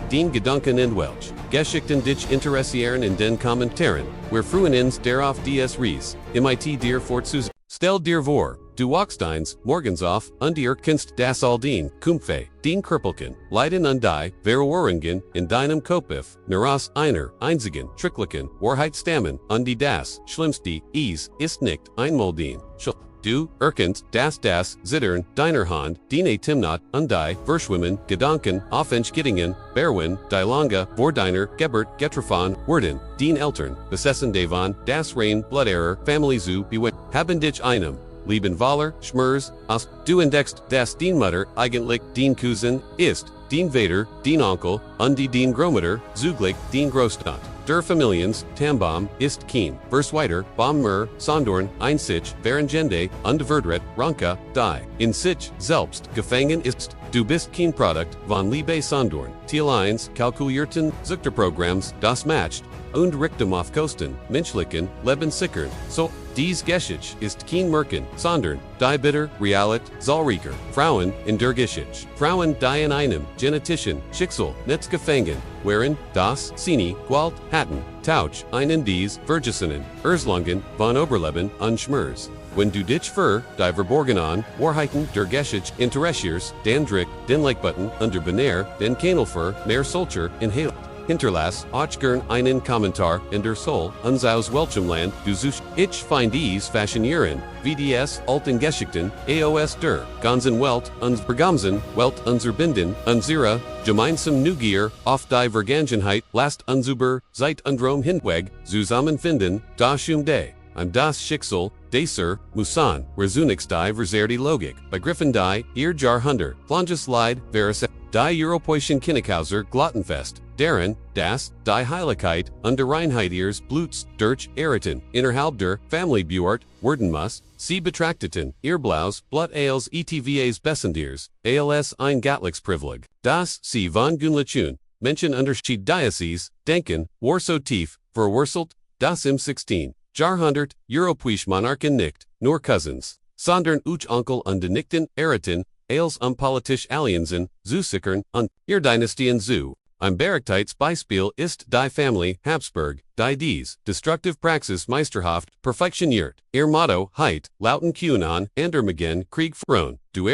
den Gedanken und welch Geschichten dich interessieren in den Kommentaren, wir freuen uns darauf des Rees, mit dir fortzusetzen. Stell dir vor, du wachst eins morgens auf und erkennst das all den Kumpfe, den Krüppelchen, Leiden und die Verwahrungen in deinem Kopf, nur aus einer einzigen, tricklichen Wahrheit stammen, und die das Schlimmste ist nicht einmal den Schuld. Du erkennst das Zittern deiner Hand, den Timnot und die verschwimmen Gedanken, Aufentgittingen, Berwin, die lange vor deiner Geburt getroffen werden, den Eltern, besessen davon, das rein Bluterror, Family zu bewenden, haben dich einem Leben Waller, Schmers, aus, du entdeckst, dass den Mutter eigentlich den Cousin ist, den Vater, den Onkel, und die den Großmutter, zugleich den Großtat. Der Familiens, Tambam, ist kein, Versweiter, Bommer, Sondorn, ein sich, Verengende, und Verdret, Ranka, die, in sich, selbst, gefangen ist, du bist kein Produkt, von Liebe Sondorn, Teil 1, kalkulierten, Zuchterprogramms, das matcht, und Richtung auf Kosten, menschlichen, Leben sickern, so, diese Geschichte ist kein Märchen, sondern die bitter Realität zahlreicher Frauen in der Geschichte. Frauen, die in einem genetischen Schicksal nicht gefangen waren, das sie Gewalt hatten, Tausch, einen dies Vergessenen, Erslungen von Oberleben und Schmerz. Wenn du dich für die verborgenen Wahrheiten der Geschichte interessierst, dann drück den Like-Button und abonniere den Kanal für mehr solcher Inhalt. Hinterlass auch gern einen Kommentar in der Soul uns aus welchem Land du suchst. Ich find dies faszinierend, VDS alten Geschichten, AOS der ganzen Welt, uns Bergamsen, Welt unser Binden, unsere gemeinsam Neugier auf die Vergangenheit, lasst uns über Zeit und Hinweg zusammenfinden, das day. Das Schicksal, deser, Musan, Rezunix die Verzerrte Logik, begriffen die, ihr Jahrhundert, Planges Leid, Veris, die Europäischen Kinnighauser Glottenfest, deren, das, die Heiligkeit, und der Reinheit ihres Bluts, durch Eriten, innerhalb der Family Buart, werden muss, sie betrachteten, ihr Blaus, Blut als ETVAs Bessendiers, als ein Gatlichsprivileg, das sie von Gunlachun, Menschen Unterschied Diocese, denken, war so tief, verwurzelt, das im 16. Jahrhundert, Europäische Monarchen nicht, nur Cousins, sondern uch Onkel und Nichten, Eriten, als politisch Allianzen, zu sickern, und ihr Dynastien zu. Ein Berechtheitsbeispiel ist die Familie Habsburg, die dies destructive Praxis meisterhaft perfektioniert. Ihr Motto heit, lauten QAnon, Andermagen, Krieg verrohen, du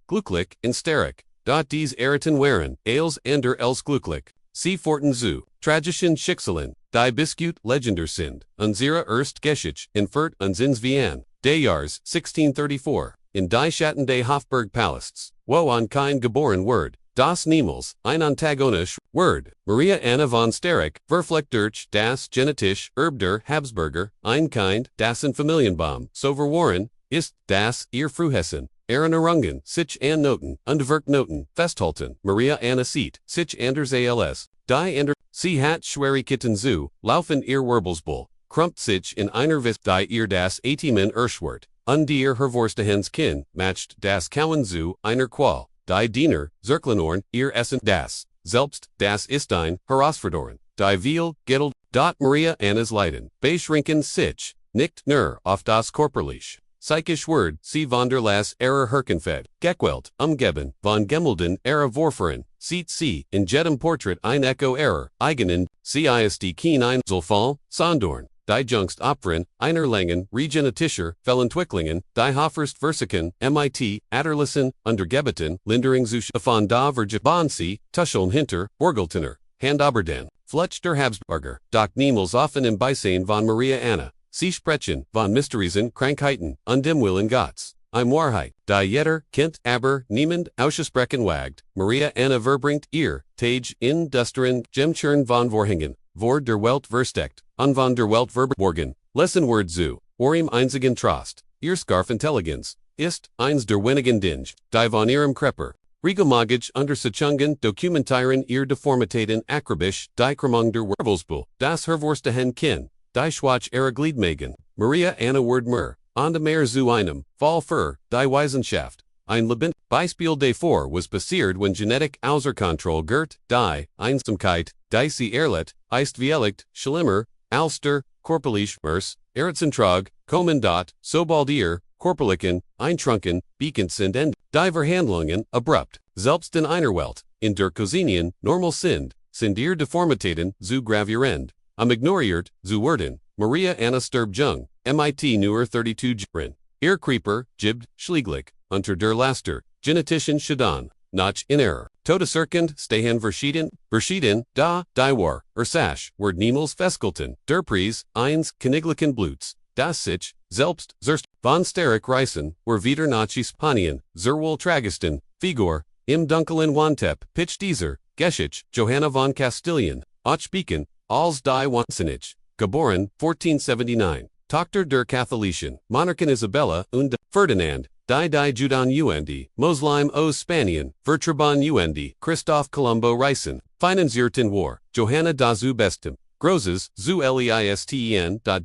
glücklich in Sterek. Dot dies Eriten waren, als els glücklich. Sie forten zu, tragischen Schicksalen, die Biscuit legender sind, unsere erst Geschichte, infert uns ins Wien, des Jahres 1634, in die Schatten des Hofburg Palasts, wo an kein geboren Word. Das niemals, ein antagonisch Word. Maria Anna von Sterek, verflecht durch das Genetische Erbe der Habsburger, ein Kind, das in Familienbaum, so verworren, ist, das ihr Frühessen, Erungen, sich an Noten, und Noten, festhalten, Maria Anna sieht, sich anders als, die ander, sie hat Schwierigkeiten zu, laufen ihr Wirbelsbull, krumpt sich in einer Wist, die ihr das Atimen erschwert, und ihr Hervorstehens Kind, matcht das Kauen zu, einer Qual. Die Diener, Zirklenorn, ihr Essen, das, selbst, das ist ein, Herausforderung, die Viel, Gittelt, dot Maria Annas Leiden, beschränken sich, nicht nur auf das Körperliche. Psychisch Word, sie von der Las Ära Herkenfed, Gequelt, Umgeben, von Gemelden, Ära Vorfahren, sieht sie, in jedem Portrait ein Echo Ära, eigenen, sie ist die Keen ein Zulfall, Sondorn. die Jüngst Opfern, einer langen, Regenetischer, Felentwicklungen, die Hoffärstversiken, mit, Adderlissen, Untergebeten, Linderungssuche von da Vergebonsi, Tuscheln hinter, Orgeltener, Handoberden, Flutsch der Habsburger, doch niemals offen im Beisein von Maria Anna, sie sprechen, von Mysteriesen, Krankheiten, und dem Willen Gottes. Im Wahrheit, die jeder, Kind, aber, niemand, aussprechen wagt, Maria Anna verbringt ihr, Tage, in Dusteren, Gemchern von Vorhängen, vor der Welt versteckt, und von der Welt verborgen, Lessenwort zu, im einzigen Trost, ihr Scarfintelligenz, ist, eins der wenigen Dinge, die von ihrem Krepper, regelmäßig Untersuchungen dokumentieren ihr Deformitäten akribisch, die Krümmung der Werwolfsbull, das Hervorstehen Kind, die Schwach ihrer Gliedmagen, Maria Anna Word mer. Und mehr zu einem, Fall für, die Wissenschaft, ein Leben, Beispiel davor was passiert wenn Genetik außer Kontrolle gert, die Einsamkeit, die sie erlet, ist viellicht, schlimmer, als körperlich Mers, Erzentrag, kommen sobald ihr, körperlichen, eintrunken, beacont sind und, die Verhandlungen, abrupt, selbst in einer Welt, in der Cosinien, normal sind ihr Deformitäten, zu gravierend, ignoriert, zu werden, Maria Anna stirbt jung, mit nur 32 Jahren, ihr Creeper, gibbt, schlieglich, unter der Laster, genetischen Schaden, noch in Error, Todeserkend, stehen verschieden, da, die war, Sach, word niemals festgelten, der Preis, eins, Königlichen Blutes, das sich, selbst, von Starek Reisen, wieder nach Spanien, wohl Tragödien, Figur, im dunklen Wandtep, Pitch dieser, Geschichte, Johanna von Castilian, Ochbeacon, als die Wahnsinnig, geboren, 1479. Tochter der Katholischen, Monarchin Isabella und Ferdinand, die Judan und, Moslem aus Spanien, Vertraban und, Christoph Colombo Reisen, Finanzierten war, Johanna dazu bestem, Großes, zu Leisten, doch,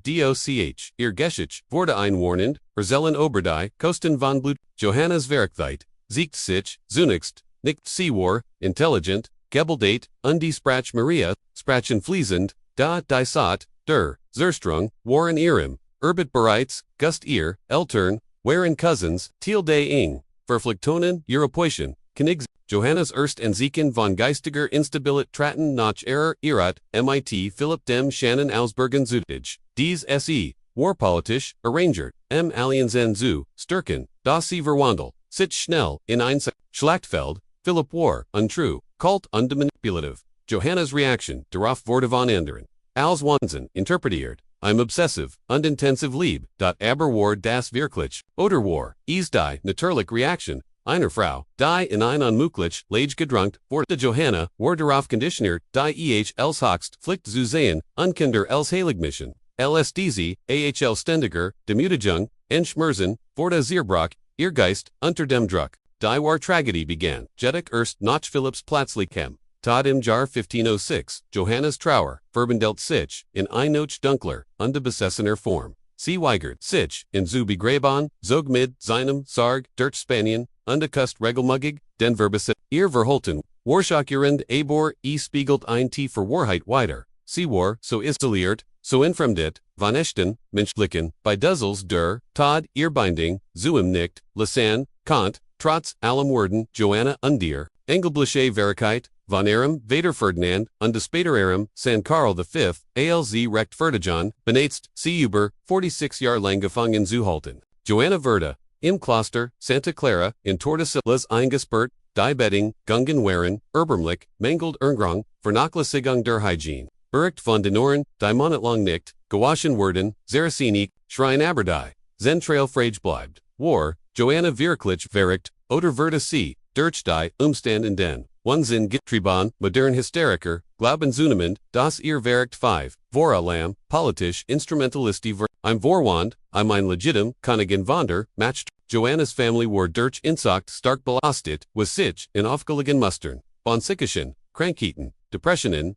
ihr Geschichte, wurde einwarnend, Erzählen Oberdei, Kosten von Blut, Johannes Werkzeit, siegt sich, zunächst, nicht sie war, intelligent, gebildet, und die Sprach Maria, sprachen fließend, da die Saat, der, Zerstrung, waren ihrem, Erbit bereits, Gust ihr, Eltern, waren Cousins, Thiel de ing, Verflichtonen, Europäischen, Könige, Johannes Erst und Siegen von geistiger Instabilität traten nach ihrer, mit Philipp dem Shannon Ausbergen Südage, dies se, warpolitisch, arrangert, Alienzen zu, stärken, das sie verwandelt, sich schnell, in ein Schlachtfeld, Philipp war, untrue, kalt und manipulativ, Johannes Reaktion, darauf wurde von anderen. Als Wahnsinn, interpretiert, im obsessive, und intensive Liebe, aber war das wirklich, oder war, die, natürlich Reaktion, einer Frau, die in ein unmöglich, Lage gedrunkt, wurde Johanna, war darauf konditioniert, die els Hochst, Pflicht zu sehen, Kinder els Heiligmission, LSDZ, AHL Ständiger, Demütigung, Schmerzen, wurde Zierbruch, ihr Geist, unter dem Druck, die war Tragödie begann, jedik erst nach Philipps Plötzlich kam. Todd im Jahr 1506, Johannes Trauer, verbendelt sich, in noch dunkler, besessener Form. Sie weigert sich, in zu begraben, zog mit seinem Sarg, durch Spanien, kust regelmuggig, den Verbesit, ihr Verholten, Warschachierend aber, spiegelt ein tiefer Wahrheit weiter. Sie war, so isoliert, so entfremdet, von echten, menschlichen, bei Duzzels der, Todd, ihr Binding, zum nicht, Lisanne, Kant, trotz allem Werden, Johanna und Engelbliche Verkeit, von ihrem, Vater Ferdinand, und später ihrem, San Karl V, alz recht Fertigan, benetzt, sie über, 46 Jahre lang gefangen zu halten. Johanna Verda, im Kloster, Santa Clara, in Tordesillas eingesperrt, die Bedding, Gungen waren, erbärmlich, mangelt Ergrung, Vernachlässigung der Hygiene. Bericht von den Ohren, die monatelang nicht, gewaschen werden, Saracenic, Schrein Aberdei, Zentrail Frage bleibt. War, Johanna wirklich verricht, oder Verda sie, durch die Umständen den. Unsinn getrieben, modern Hysteriker, Glauben zunehmend, das ihr verricht 5, Voralam, politisch, Instrumentalisti im Vorwand, ein legitim, Königin Wander, matched, Johannes Family war durch Inzucht stark belastet, was sich, in aufgelegen Mustern, von Psychischen, Krankheiten, Depressionen,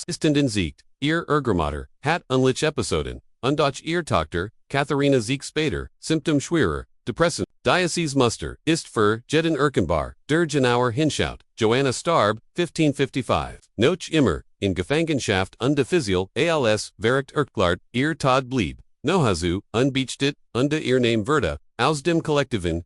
Istenden siegt, ihr Ergrammater, hat unlich Episoden, durch ihr Tochter, Katharina Sieg später, Symptom schwerer, Depressen, Diocese Muster, ist für Jeden Erkenbar, der Genauer Hinschaut, Johanna starb, 1555, noch immer, in Gefangenschaft offiziell, als, verricht Erklart, ihr Tod blieb, Nohazu, unbeachtet, ihr Name Verda, aus dem Kollektiven,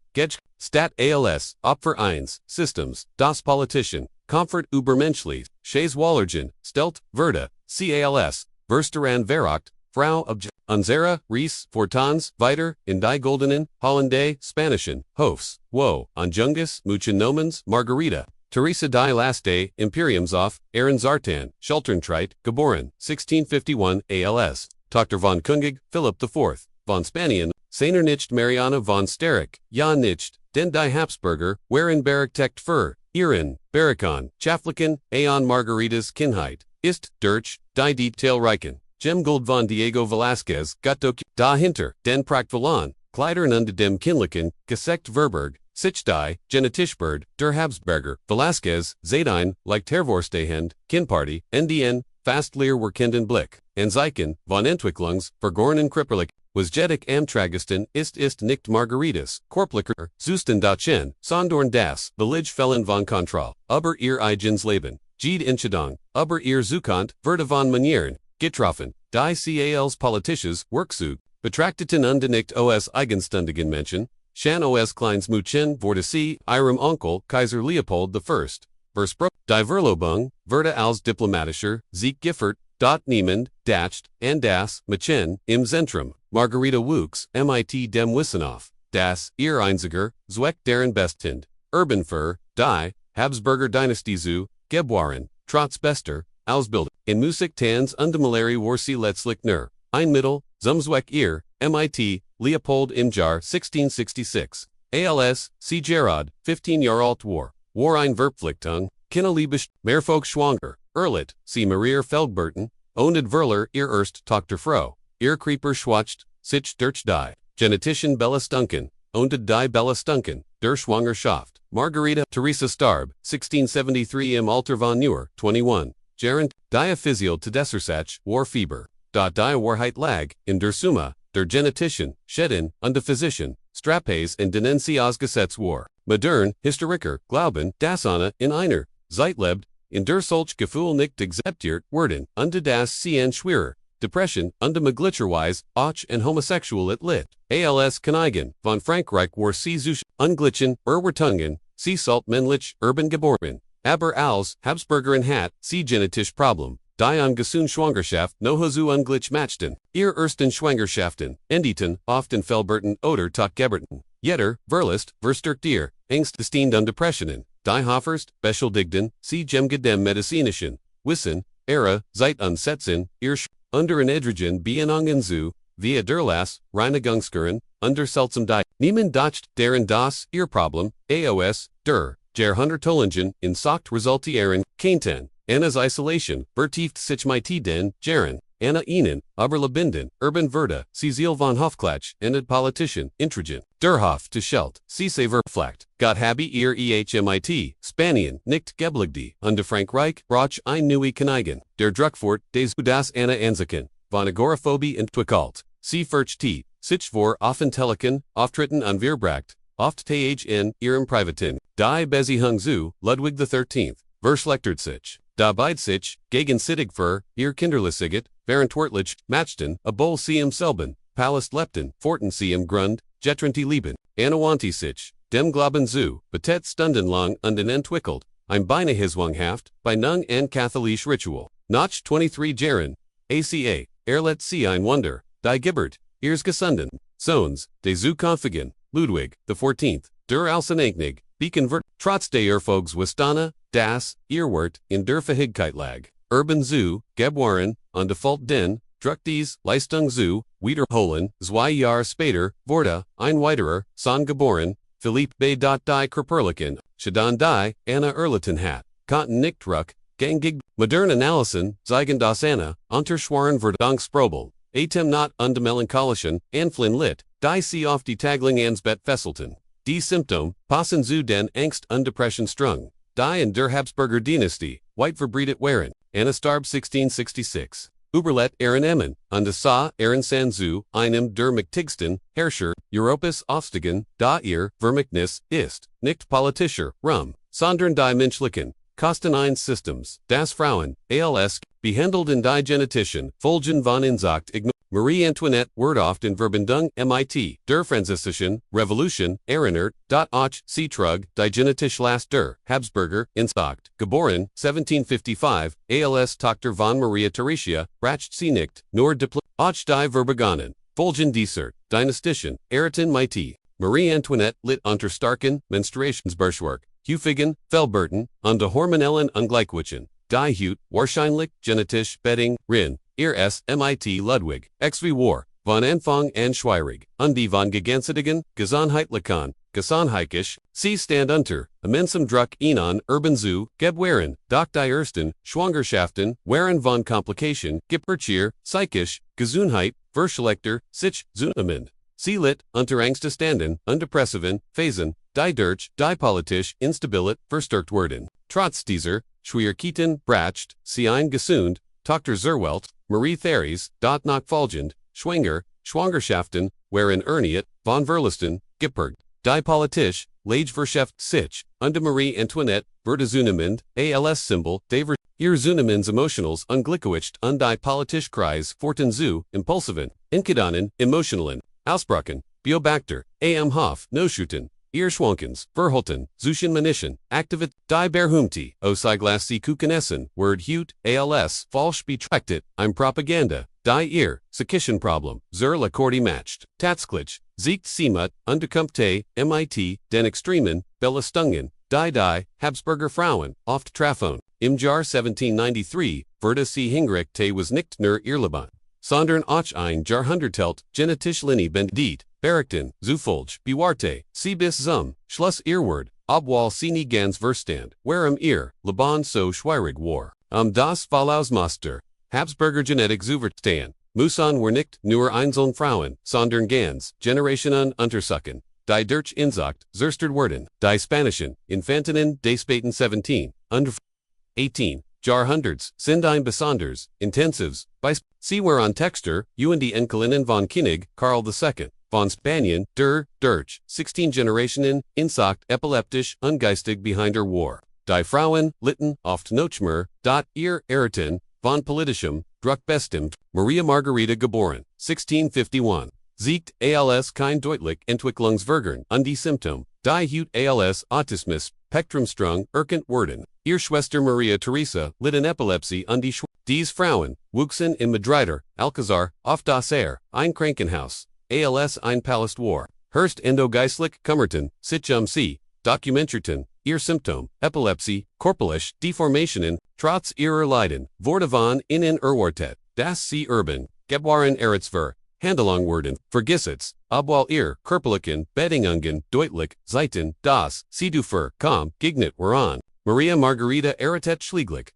Stat als, Opfer 1, Systems, das Politischen, Comfort übermenschlich, Chase Wallergen, Stelt, Verda, CALS, Versteran Verocht, Frau of Unsere, Ries, Fortans, Weiter, in die Goldenen, Hollandais, Spanischen, Hofs, Wo, Anjungus, Muchen Nomens, Margarita, Teresa die Laste, Imperiums auf, Ehrenzartan, Schulterntreit, geboren, 1651, als, Tochter von König, Philipp IV, von Spanien, seiner nicht Mariana von Sterek, ja nicht, den die Habsburger, wherein berechtigt für, ihren, Barikon, Chafflicken, Aeon Margaritas Kindheit, ist, durch, die Detailreichen, Gemgold von Diego Velázquez, Gattok, dahinter, den Prachtverlan, Kleidern unter dem Kindlichen, Gesekt Verberg, sich die, Genetischbird, der Habsburger, Velázquez, Zadein, like Tervorstehend, Kindparty, NDN, Fastleer were Kinden Blick, and Zeichen, von Entwicklungs, vergorenen Kripperlich, was Jedik am Tragiston, ist nicht Margaritas, Korplicher, Zusten dachen, Sondorn das, Village Felon von Kontroll, über ihr Eigens Leben, Jede Entscheidung, über ihr Zukunft, Werte von Manieren, getroffen, die Cals Politisches, Workzug, betrachteten undenigt os Eigenständigen Menschen, Schan os Kleins Muchen, Vortesi, ihrem Onkel, Kaiser Leopold I, Verspro, die Verlobung, Werte als diplomatischer, Sieg Giffert, dot niemand, dacht, and das, Machen, im Zentrum, Margarita Wuchs, mit dem Wissenhof, das, ihr einziger, Zweck deren Besthind, Urbanfer, die, Habsburger Dynastie zu, Geboren, trotz bester, Ausbildung, in Musik Tanz und Maleri war sie letztlich nur, ein Mittel, zum Zweck ihr, mit, Leopold im Jahr 1666, als, sie Gerard, 15 Jahre alt war ein Verpflichtung, Kinderliebisch, Mehrfolk schwanger, Erlit, sie Maria Feldberten, owned Verler ihr erst Tochter Frau, ihr Creeper schwacht, sich durch die, Genetischen Bellastunken, owned die Bellastunken, der Schwangerschaft, Margarita Teresa starb, 1673 im Alter von Neuer, 21, Gerent, die Physio Tedessersach, war Fieber, die Wahrheit lag, in der Summe, der Genetischen, Schäden, und der Physician, Strapes und Denenzi Gesetz war, modern, Historiker, Glauben, das Anna, in einer, Zeitlebt, in der solch Gefühl nicht akzeptiert werden, unter das CN schwerer, Depression, unter Maglitscherweise, auch und homosexual it lit, als Königin, von Frankreich war sie zu unglitschen, Erwertungen, sie salt männlich, urban geboren, aber als Habsburgerin hat, sie genetisch Problem, die ungesunde Schwangerschaft no zu unglitsch matchten, ihr ersten Schwangerschaften, endeten, oft in Feldberten oder Totgeberten, jetter, Verlist, verstärkt ihr, Angst gestehen und Depressionen, die Hoffers, Beschuldigten, sie Gemgedem medizinischen, Wissen, Ära, Zeit unsetzen, ihr unter en Edrigen Bienungen zu, via derlas, Reinigungskuren, unter seltsam die, niemand dacht, deren das, ihr Problem, AOS, der Hundertolingen, in Socht resultieren, Kainten, Anna's Isolation, vertieft sich mit den, Jaren, Anna ihnen, aber Lebinden, Urban Verda, Cecil von Hofklatsch, endet Politician, Intrigen, der Hof zu Schelt, sie verflacht, Gott habe ihr ehmit, Spanien, nicht gebligdi, unter Frankreich, Roch ein neue Königin, der Druckfort, des das Anna Anziken, von Agoraphobie entwickelt, sie fürcht, sich vor Offentlichen, Auftritten unverbracht, oft in ihrem Privaten, die Beziehung zu, Ludwig XIII, verslechtert sich. Dabei sich, gegen Sittig für, ihr Kinderlissiget, Verantwortlich, Matchten, a Bowl CM Selben, Palast Lepten, Forten CM Grund, Getrenti Lieben, Anawanti sich, dem Glauben zu, betet stundenlang und entwickelt, ein Beinehiswanghaft, bei Nung and Katholisch Ritual, Nach 23 Jahren, ACA, Erlet sie ein Wunder, die Gibbert, ihrs gesunden, Sohns, de zu Konfigen, Ludwig, the 14th, der Alsenanknig, Beaconvert, trotz der Erfolgs Wistana, das, Earwort, in der Verhigkeit lag, Urban zu, Gebwaren, on default den, Druckdies, Leistung zu, Wiederholen, 2 Jahr später, Vorda, ein weiterer, Son geboren, Philipp die Krperliken, Shadan die, Anna Erlitten hat, Konten nicht Ruck, Gangig, modern Analysen, Zeigen das Anna, Unterschwaren Verdonk Sprobel, Atem not und melancholischen, Anflin lit, die sie auf die Tagling Ansbett Fesselten. Die Symptom, passen zu den Angst und Depression strung, die in der Habsburger Dynastie, weit verbreitet waren, Anna starb 1666. Überlet Ehren Emmen, und sa Ehren san zu, einem der mächtigsten, Herrscher, Europas Aufstiegen, da ihr, Vermächtnis, ist, nicht politischer, sondern die menschlichen, Kosten eines Systems, das Frauen, als, behandelt in die Genetischen, Folgen von Inzucht, Marie Antoinette word oft in Verbindung mit der Französischen Revolution, erinnert, auch sie trug, die Genetisch last der Habsburger, Inzucht, geboren, 1755, als Tochter von Maria Theresia, bracht sie nicht, nur Och die verborgene, volgen desert, dynastischen, Eriten Mighty, Marie Antoinette lit unter starken Menstruationsbeschwerk, Hufigen, Felberten, unde Hormonellen ungleichgewichen, die Hut, wahrscheinlich, genetisch, Bedding, Rin, ihr mit Ludwig, XV War, von Anfang an schwierig, die von Gegenseitigen, Gesundheitlichen, Gesundheitlich, sie stand unter, immensem Druck ihnen, Urban zu, Gebwaren, doch die ersten, Schwangerschaften, waren von Komplikation, Geppertier, Psychisch, Gesundheit, Verschlechter, sich, zunehmend. Sie lit, unter Ängste standen, undepressiven, Phasen, die durch, die politisch, Instabilit, verstärkt werden. Trotz dieser, Schwierigkeiten, bracht, sie ein gesund, Dr. Zerwelt, Marie Theres, dot nach folgend, Schwangerschaften, wherein erniet, von Verlisten, Geppergt. Die politisch, Lageverschaft sich, unter Marie Antoinette, wurde zunehmend, als-Symbol, der ihr zunehmends emotionals ungleichgewicht und die politisch Kreis forten zu, impulsiven, Inkedanen, emotionalen, Ausbruchen, Beobachter, am Hof, Noschuten, ihr Schwankens, Verhalten, Zuschen Manischen, Aktivit, die Berühmte, Osiglas sie Kukenessen, Word Hut, als, falsch betrachtet, im Propaganda, die ihr, Problem, zur Lacordi matcht, Tatsklich, siegt Siemut, Unterkumpte, mit, den Extremen, Belastungen, die Habsburger Frauen, oft Trafon, im Jahr 1793, wurde sie hingerichtet was nicht nur ihr Leben, sondern auch ein Jahrhundertelt, genetisch Linie bendit, Berichten, Zufolge, Bewarte, sie bis zum Schluss Irrword, obwohl sie nie ganz verstand, warum ihr Leben so schwierig war. Das Vollausmuster, Habsburger Genetik zuverstehen, müssen wir nicht nur einzelne Frauen, sondern ganz Generationen untersuchen, die durch Inzucht zerstört werden, die Spanischen Infantinnen des späten 17. und 18. Jahrhunderts sind ein besonders intensives sie waren Texter, und die Enkelinnen von König Karl II. Von Spanien, durch 16 Generationen, Inzucht epileptisch ungeistig behind war. Die Frauen litten oft noch ihr Eriten, von politischem Druck bestimmt, Maria Margarita geboren, 1651. Siegt als kein deutlich Entwicklungsvergern und die Symptom, die Hut als Autismus, Spektrumstrung, erkannt werden. Ihr Schwester Maria Theresa litt an Epilepsie und dies Frauen wuchsen in Madrider, Alcazar, auf das ein Krankenhaus, als ein Palast war. Hörst endogeistlich kummerten, sich sie, dokumentierten, ihr Symptom, Epilepsie, korporalisch Deformationen, trotz ihrer Leiden, wurde von innen erwartet, dass sie urban, gebwaren Eritzver, Handlung werden, vergissets, obwohl ihr körperlichen Bedingungen deutlich, Seiten, das, sie dafür, gegnet waren. Maria Margarita eritet schlieglich.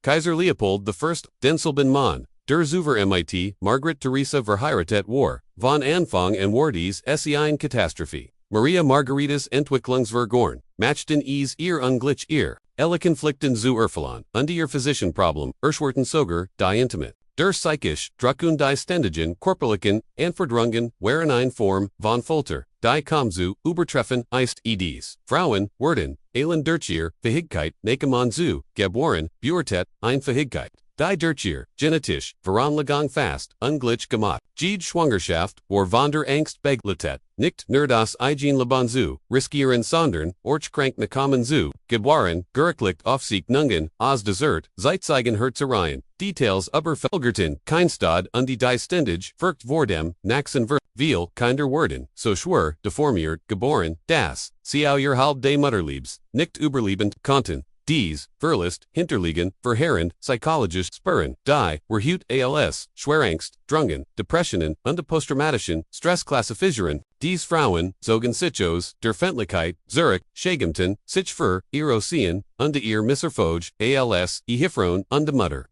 Kaiser Leopold I, Denselben Mann, der Zuver mit, Margaret Theresa verheiratet war, von Anfang an war dies eine Katastrophe. Maria Margaritas Entwicklungsvergorn, matchten ihr unglich ihr, elle Konflikten zu erfüllen, und ihr Physicianproblem, erschwerten sogar, die Intimate. Der psychisch, Druck und die ständigen, körperlichen, Anforderungen waren eine Form von Folter, die zu übertreffen ist eds. Frauen werden, durch ihr Fähigkeit, Nakemann zu, geboren, Beurtet, ein Fähigkeit. Die durch ihr, genetisch, Veranlagung fast, unglich gemacht. Jede Schwangerschaft, war von der Angst begleitet, nicht nur das Eigen Leben zu riskieren, sondern, krank kommen zu, geboren, gerichtlich auf sich nungen, aus Desert, Zeitzeigen Herzereien, Details über Felgerten, Keinstad und die ständig, verkt worden, Naxen viel, kinder werden, so schwer, deformiert, geboren, das, sie ihr halb de Mutterliebs, nicht überlebend, konnten. Dies, Verlist, Hinterliegen, Verheerend, Psychologisch, Spurren, die, were Hut als, Schwerangst, Drungen, Depressionen, und posttraumatischen, Stressklassifizierung, dies Frauen, zogen Sichos, der Fentlichkeit, Zurich, Schegemten, sich für, Erosien, und ihr Misserfolge, als, Hifron, und Mutter,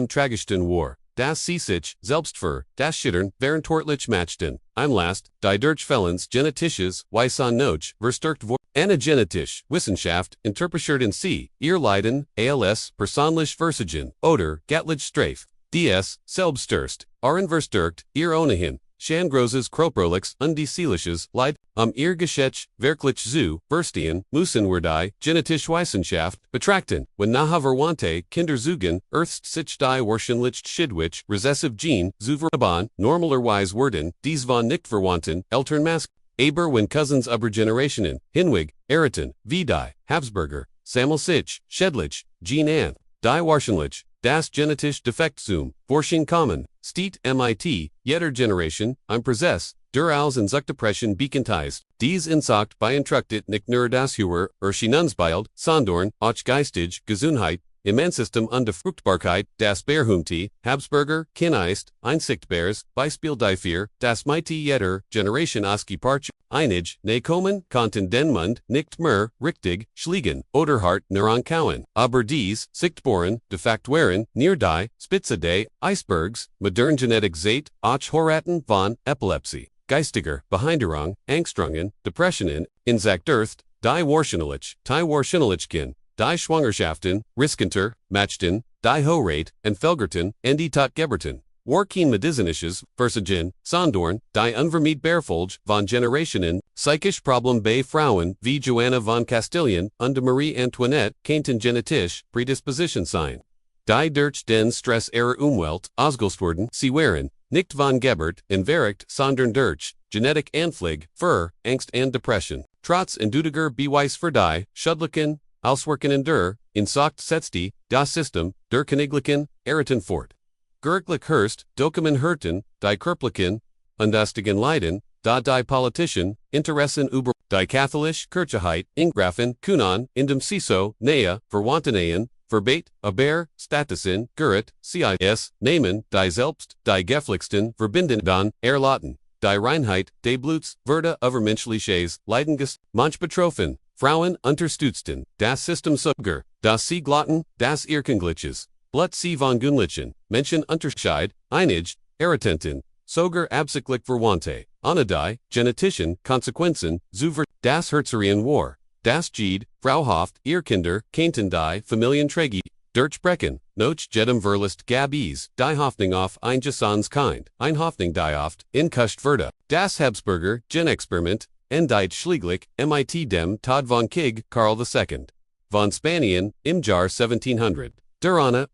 Tragischten war. Das sie sich, selbst für, das Schittern, verantwortlich matchten, last, die durch Felens genetisches, Weissan noch, verstärkt wurde. Eine genetisch, Wissenschaft, interpretiert in sie, ihr Leiden, als, persönlich Versigen, oder, Gatlich Strafe, ds, selbststürst, verstärkt, ihr ohnehin, Schangroses Kroprolix und die seelisches Leid, ihr Geschäft, wirklich zu, verstehen, müssen wir die, genetisch Wissenschaft, betrachten, wenn nahaverwante, Kinder zugen, erst sich die wahrscheinlich schidwich, recessive Gene, zu verban, normalerweise werden, dies von nicht verwandten, Eltern Mask, aber wenn Cousins über Generationen, Hinweg, Eriten, wie die, Habsburger, Sammel sich, Schädlich, Gene an, die wahrscheinlich, das genetische Defekt zum Forschung kommen, steht mit, jeder Generation, ein Prozess, der aus Depression bekanntized, dies insagt beeinträchtigt nicht nur das Höher, Erscheinungsbild, sondern auch geistige Gesundheit, im System und der Fruchtbarkeit, das berühmte, Habsburger, Kinist, Einsichtbares, Beispiel dafür, das mit jeder Generation ausgeparcht, einig, ne kommen, konnten den Mund, nicht mehr, richtig, schlägen, oder hart kauen, aber dies, sichtbaren, de facto waren, near die, Spitze des Eisbergs, modern Genetik seit, auch Horaten von Epilepsie, geistiger, Behinderung, Angststungen, Depressionen, Insacturth, die Wahrscheinlichkeit, die Schwangerschaften, riskanter, matchten, die Hoheit, entfelgerten, en die Totgeberten. Warkeen medizinisches, Versagen, Sondorn, die Unvermeidbarfolge von Generationen, psychisch Problem bei Frauen wie Joanna von Castilian und Marie Antoinette kannten genetisch Predisposition sein. Die durch den Stress ihrer Umwelt ausgelöst sie waren, nicht von Geburt, inverkt, sondern durch Genetik Anflieg, für Angst und Depression. Trotz endütiger Beweis für die Schudlichen, Auswirken in der, insagt setzte, das System, der Königlichen, Eriten fort. Gerichtlich Hurst, Dokumen Hurten, die Körperlichen, undastigen Leiden, da die Politischen, Interessen über, die katholische Kircheheit, Ingrafen, Kunan, in dem CISO, Nähe, Verwandtenayen, Verbet, Aber, Statusen, Gerrit, CIS, Namen, die Selbst, die Geflixten, Verbinden, dann, Erlauten, die Reinheit, die Blutes, Werde übermenschliches, Leidengest, manch betroffen, Frauen unterstützten, das System sogar, das sie glotten, das Irkenglitches, Blut sie von Gunlichen, Menschen unterscheid, einig, Irritenten, sogar absichtlich verwandte, ohne die, genetischen Konsequenzen, zuver, das Herzerien war, das Ged, Frauhaft, ihr Kinder, kannten die Familienträgie, durch Brecken, noch jedem Verlust Gabis, die Hoffnung auf ein Jasons Kind, ein Hoffnung die oft, in Kust Verde, das Habsburger, Gen-Experiment, Endite Schlieglich, mit dem Tod von Krieg, Karl II. Von Spanien, im Jahr 1700. Der Anna,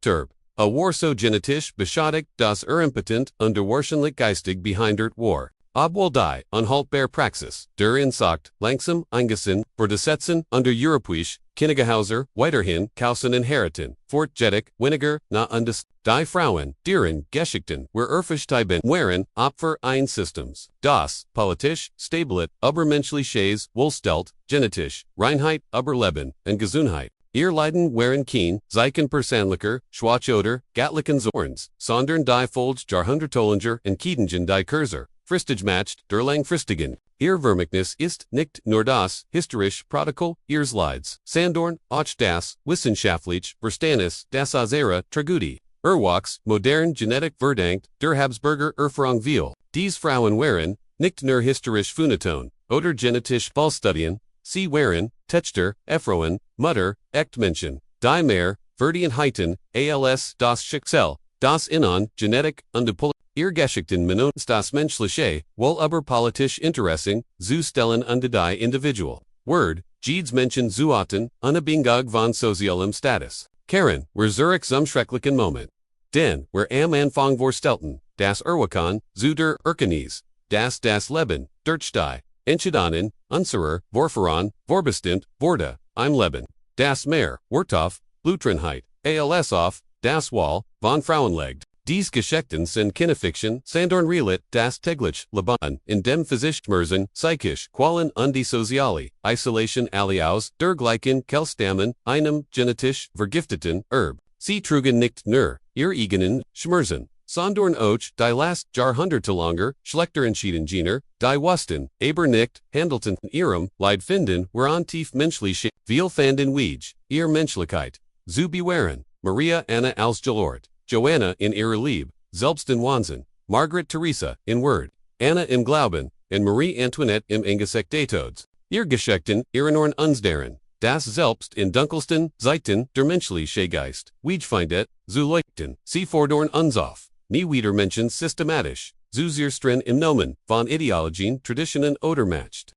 Turb. A war so genetisch beschädigt, dass impotent und wahrscheinlich geistig behindert war. Obwohl die unhaltbare Praxis, der Insakt, langsam, eingesessen, verdesetzen, unter europäisch, Königehauser, weiterhin, Kausen inheriten, fortjährig, weniger, na undes, die Frauen, deren Geschichten, erfischtiben, waren, Opfer ein Systems, das, politisch, stabilet, übermenschliches, wohlstellt, genetisch, Reinheit, Überleben, und Gesundheit. Ihr Leiden waren keen, Zeichen persönlicher, Schwachoder, Gatlichen Zorns, sondern die Folge Jahrhundertolinger und Kiedingen die Kurser. Fristig matcht, der langfristigen. Ihr Vermächtnis ist nicht nur das historisch Protokoll ihres Leids, sondern auch das wissenschaftlich Verständnis das Azera Tragödie. Erwachs, modern Genetik verdankt, der Habsburger Erfahrung viel. Dies Frauen waren, nicht nur historisch Funaton, oder genetisch Ballstudien, sie waren, Techter, Efroen, Mutter, Echtmenschen, die mehr, Verdienheiten, als das Schicksal, das Innern, Genetik und die Ihr Geschichten Minuten das menschliche, wohl aber politisch Interessen, zu stellen und die individual. Word, Jedes Menschen zuaten, unabhängig von sozialem Status. Karen, Zurich zum schrecklichen Moment. Denn, am Anfang vorstelten, das Erwachen, zu der Erkennis, das Leben, durch die, Entscheidungen, unserer, Vorfahren, vorbestimmt, wurde, im Leben. Das Meer, Wurtauf, Blutrenheit, als auf, das Wall, von Frauenlegt. Diese Geschichten sind Kinefiction, sondern Realit, das täglich Leben, in dem Physischmerzen, psychisch, Qualen und die soziale, Isolation aliaus, dergleichen Kelstammen, einem, genetisch, vergifteten, Erbe. Sie trugen nicht nur, ihr eigenen, Schmerzen, sondern auch, die last Jahrhundertelanger, schlechter Entschiedengener, die wussten, aber nicht, handelten, ihrem, Leid finden, woran tief menschliche, viel fanden Wej, ihr Menschlichkeit. Zu bewahren, Maria Anna als Gelord. Joanna in ihrer Liebe, selbst in Wahnsinn, Margaret Theresa in Word, Anna im Glauben, und Marie Antoinette im Angesicht des Todes. Ihr Geschichten erinnern uns daran, das selbst in dunkelsten Zeiten der menschliche Geist, Wej zu leuchten, sie fordern uns auf, nie wieder Menschen systematisch, zu sehr streng im Nomen, von Ideologien, Traditionen oder matcht.